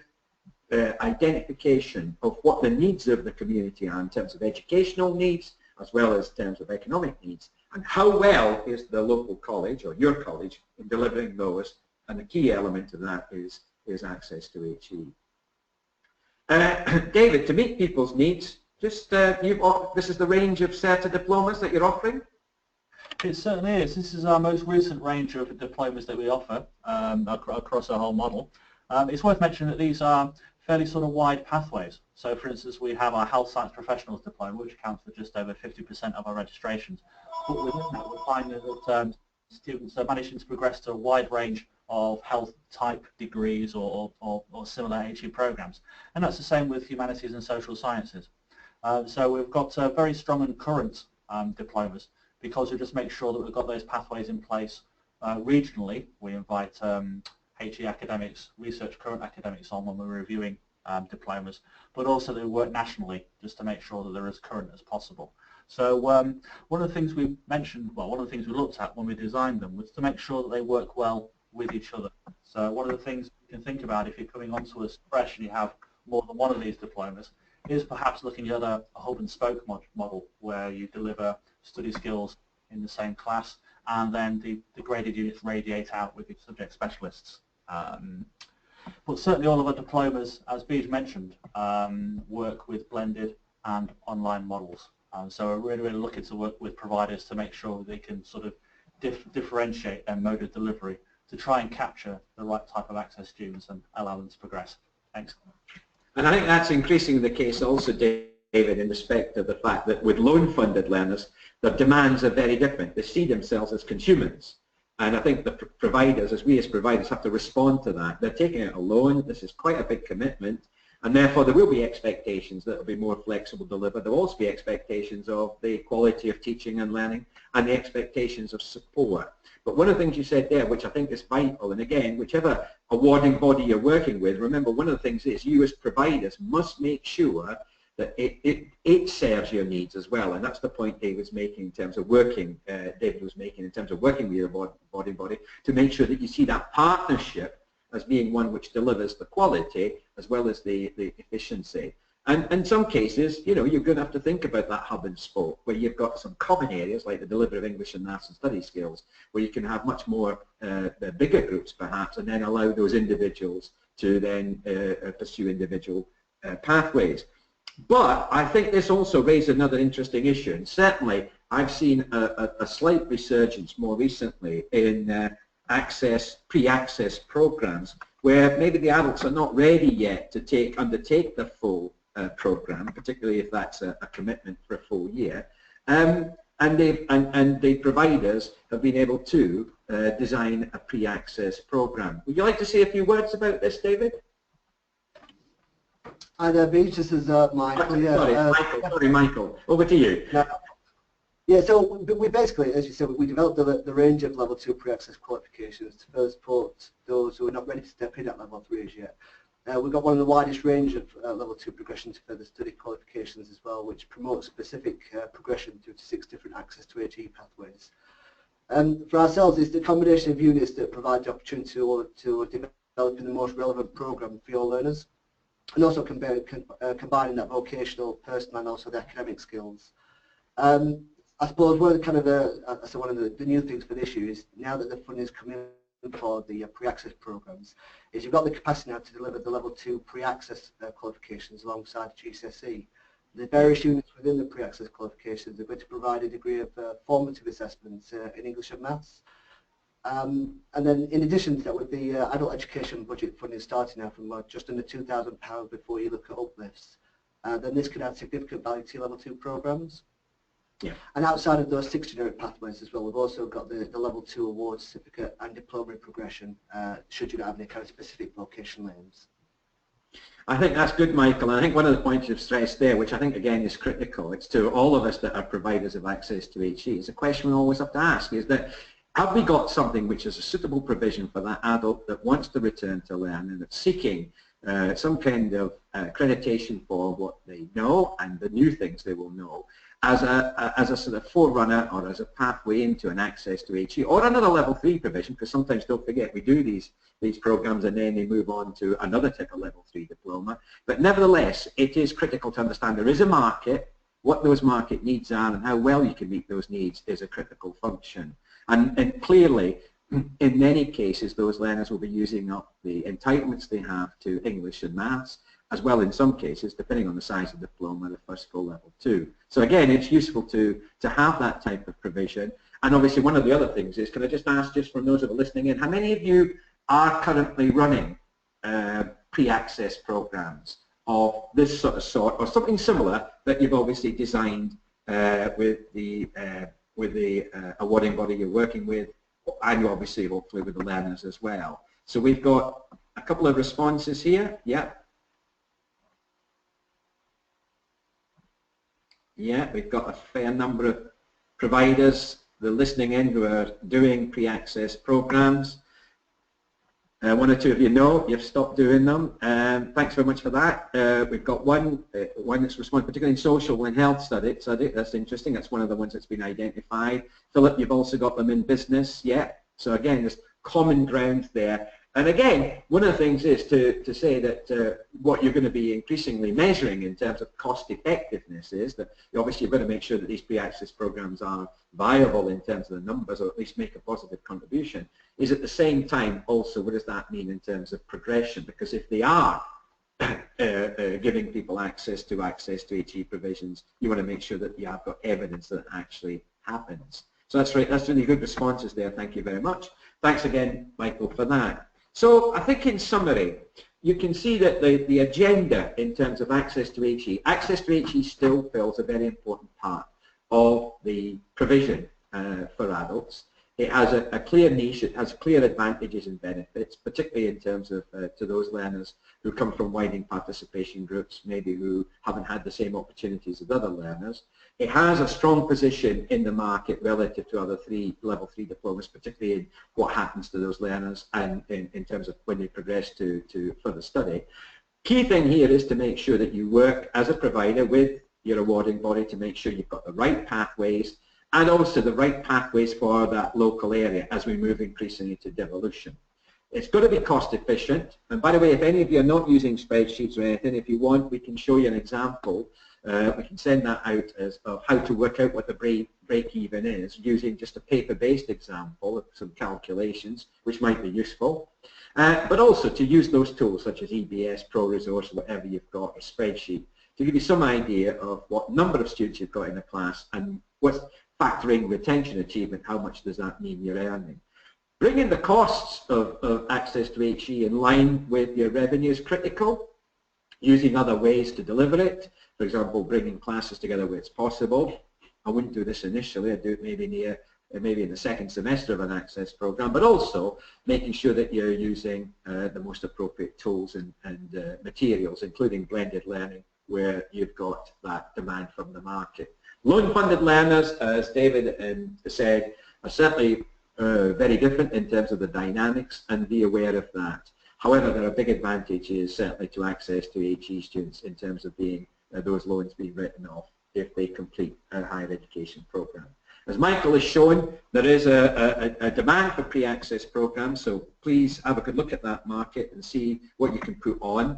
identification of what the needs of the community are in terms of educational needs as well as in terms of economic needs, and how well is the local college or your college in delivering those, and the key element of that is access to HE. David, to meet people's needs, just this is the range of Certa diplomas that you're offering? It certainly is. This is our most recent range of diplomas that we offer across our whole model. It's worth mentioning that these are fairly sort of wide pathways. So for instance, we have our Health Science Professionals diploma, which accounts for just over 50% of our registrations. But within that, we're finding that students are managing to progress to a wide range of health type degrees or similar HE programs. And that's the same with humanities and social sciences. So we've got very strong and current diplomas, because we just make sure that we've got those pathways in place regionally. We invite HE academics, research current academics on when we're reviewing diplomas, but also they work nationally just to make sure that they're as current as possible. So one of the things we mentioned, well, one of the things we looked at when we designed them was to make sure that they work well with each other. So one of the things you can think about if you're coming onto us fresh and you have more than one of these diplomas is perhaps looking at a hub and spoke model where you deliver study skills in the same class, and then the graded units radiate out with the subject specialists. But certainly all of our diplomas, as Beej mentioned, work with blended and online models. So we're really looking to work with providers to make sure they can sort of differentiate their mode of delivery to try and capture the right type of access students and allow them to progress. Thanks. And I think that's increasingly the case also, David, in respect of the fact that with loan-funded learners, their demands are very different. They see themselves as consumers. And I think the providers, we as providers, have to respond to that. They're taking out a loan. This is quite a big commitment. And therefore, there will be expectations that will be more flexible delivered. There will also be expectations of the quality of teaching and learning and the expectations of support. But one of the things you said there, which I think is vital, and again, whichever awarding body you're working with, remember one of the things is you as providers must make sure that it serves your needs as well, and that's the point David was making in terms of working. David was making in terms of working with your awarding body to make sure that you see that partnership as being one which delivers the quality as well as the efficiency. And in some cases, you know, you're going to have to think about that hub and spoke, where you've got some common areas like the delivery of English and Maths and study skills, where you can have much more bigger groups perhaps, and then allow those individuals to then pursue individual pathways. But I think this also raises another interesting issue, and certainly I've seen a slight resurgence more recently in pre-access programs, where maybe the adults are not ready yet to undertake the full program, particularly if that's a commitment for a full year, and the providers have been able to design a pre-access program. Would you like to say a few words about this, David? Hi there, Beej. This is Michael. Yeah, sorry, Michael. Over to you. Yeah, so we basically, as you said, we developed the range of level 2 pre-access qualifications to further support those who are not ready to step in at level 3 as yet. We've got one of the widest range of level 2 progression to further study qualifications as well, which promotes specific progression through to 6 different access to HE pathways. For ourselves, it's the combination of units that provide the opportunity to develop the most relevant program for your learners, and also combining that vocational, personal, and also the academic skills. I suppose one of the new things for this year is, now that the funding is coming in for the pre-access programs, is you've got the capacity now to deliver the level 2 pre-access qualifications alongside GCSE. The various units within the pre-access qualifications are going to provide a degree of formative assessments in English and Maths. And then in addition to that, with the adult education budget funding starting now from just under £2,000 before you look at uplifts, then this could add significant value to your level 2 programs. Yeah. And outside of those 6 generic pathways as well, we've also got the level 2 award certificate and diploma in progression, should you not have any kind of specific vocational aims. I think that's good, Michael. And I think one of the points you've stressed there, which I think again is critical, it's to all of us that are providers of access to HE, is a question we always have to ask, is that have we got something which is a suitable provision for that adult that wants to return to learn and that's seeking some kind of accreditation for what they know and the new things they will know? as a sort of forerunner or as a pathway into an access to HE or another level 3 provision, because sometimes, don't forget, we do these programs and then they move on to another type of level 3 diploma. But nevertheless, it is critical to understand there is a market, what those market needs are, and how well you can meet those needs is a critical function. And clearly, in many cases, those learners will be using up the entitlements they have to English and maths, as well in some cases, depending on the size of the diploma, the first full level 2. So again, it's useful to have that type of provision. And obviously one of the other things is, can I just ask, just from those that are listening in, how many of you are currently running pre-access programs of this sort or something similar that you've obviously designed with the awarding body you're working with, and obviously hopefully with the learners as well. So we've got a couple of responses here. Yeah. Yeah, we've got a fair number of providers that are listening in who are doing pre-access programs. One or two of you know you've stopped doing them. Thanks very much for that. We've got one that's responded, particularly in social and health study. That's interesting. That's one of the ones that's been identified. Philip, you've also got them in business. Yeah. So again, there's common ground there. And again, one of the things is to say that what you're going to be increasingly measuring in terms of cost effectiveness is that obviously you've got to make sure that these pre-access programs are viable in terms of the numbers, or at least make a positive contribution, is at the same time also what does that mean in terms of progression? Because if they are giving people access to HE provisions, you want to make sure that you have got evidence that it actually happens. So that's right, that's really good responses there, thank you very much. Thanks again, Michael, for that. So I think in summary, you can see that the agenda in terms of access to HE still fills a very important part of the provision for adults. It has a clear niche, it has clear advantages and benefits, particularly in terms of to those learners who come from widening participation groups, maybe who haven't had the same opportunities as other learners. It has a strong position in the market relative to other level 3 diplomas, particularly in what happens to those learners and in terms of when they progress to further study. Key thing here is to make sure that you work as a provider with your awarding body to make sure you've got the right pathways and also the right pathways for that local area as we move increasingly to devolution. It's got to be cost efficient, and by the way, if any of you are not using spreadsheets or anything, if you want, we can show you an example. We can send that out as of how to work out what the break even is using just a paper-based example of some calculations, which might be useful. But also to use those tools such as EBS, ProResource, whatever you've got, a spreadsheet, to give you some idea of what number of students you've got in a class and what's factoring retention achievement, how much does that mean you're earning. Bringing the costs of access to HE in line with your revenue is critical. Using other ways to deliver it, for example, bringing classes together where it's possible. I wouldn't do this initially, I'd do it maybe in the second semester of an access program, but also making sure that you're using the most appropriate tools and materials, including blended learning, where you've got that demand from the market. Loan-funded learners, as David said, are certainly very different in terms of the dynamics, and be aware of that. However, there are big advantages certainly to access to HE students in terms of being those loans being written off if they complete a higher education program. As Michael has shown, there is a demand for pre-access programs, so please have a good look at that market and see what you can put on.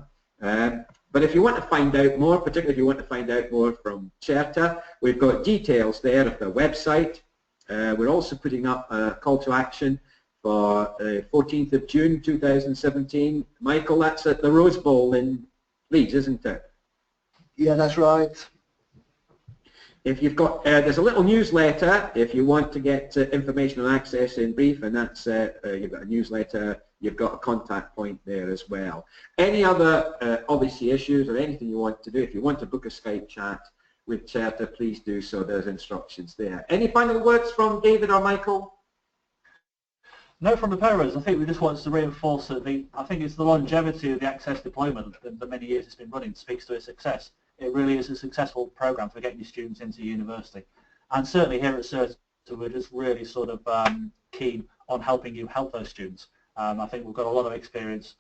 But if you want to find out more, particularly if you want to find out more from Certa, we've got details there of their website. We're also putting up a call to action for 14th of June 2017. Michael, that's at the Rose Bowl in Leeds, isn't it? Yeah, that's right. If you've got, there's a little newsletter if you want to get information on access in brief, and that's, you've got a newsletter, you've got a contact point there as well. Any other obviously issues or anything you want to do, if you want to book a Skype chat with Certa, please do so, there's instructions there. Any final words from David or Michael? No, from the parents. I think we just want to reinforce that I think it's the longevity of the access deployment, the many years it's been running, speaks to its success. It really is a successful program for getting your students into university. And certainly here at Certa, we're just really sort of keen on helping you help those students. I think we've got a lot of experience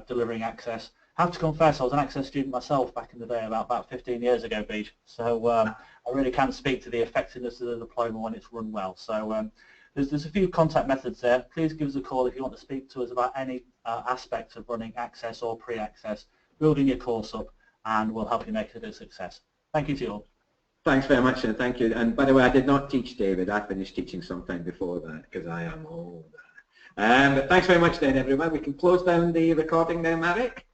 delivering access, have to confess, I was an Access student myself back in the day, about 15 years ago, Beej. So I really can speak to the effectiveness of the diploma when it's run well. So there's a few contact methods there. Please give us a call if you want to speak to us about any aspect of running Access or pre-Access, building your course up, and we'll help you make it a success. Thank you to you all. Thanks very much, and thank you. And by the way, I did not teach David. I finished teaching sometime before that because I am older. But thanks very much then, everyone. We can close down the recording now, Marek.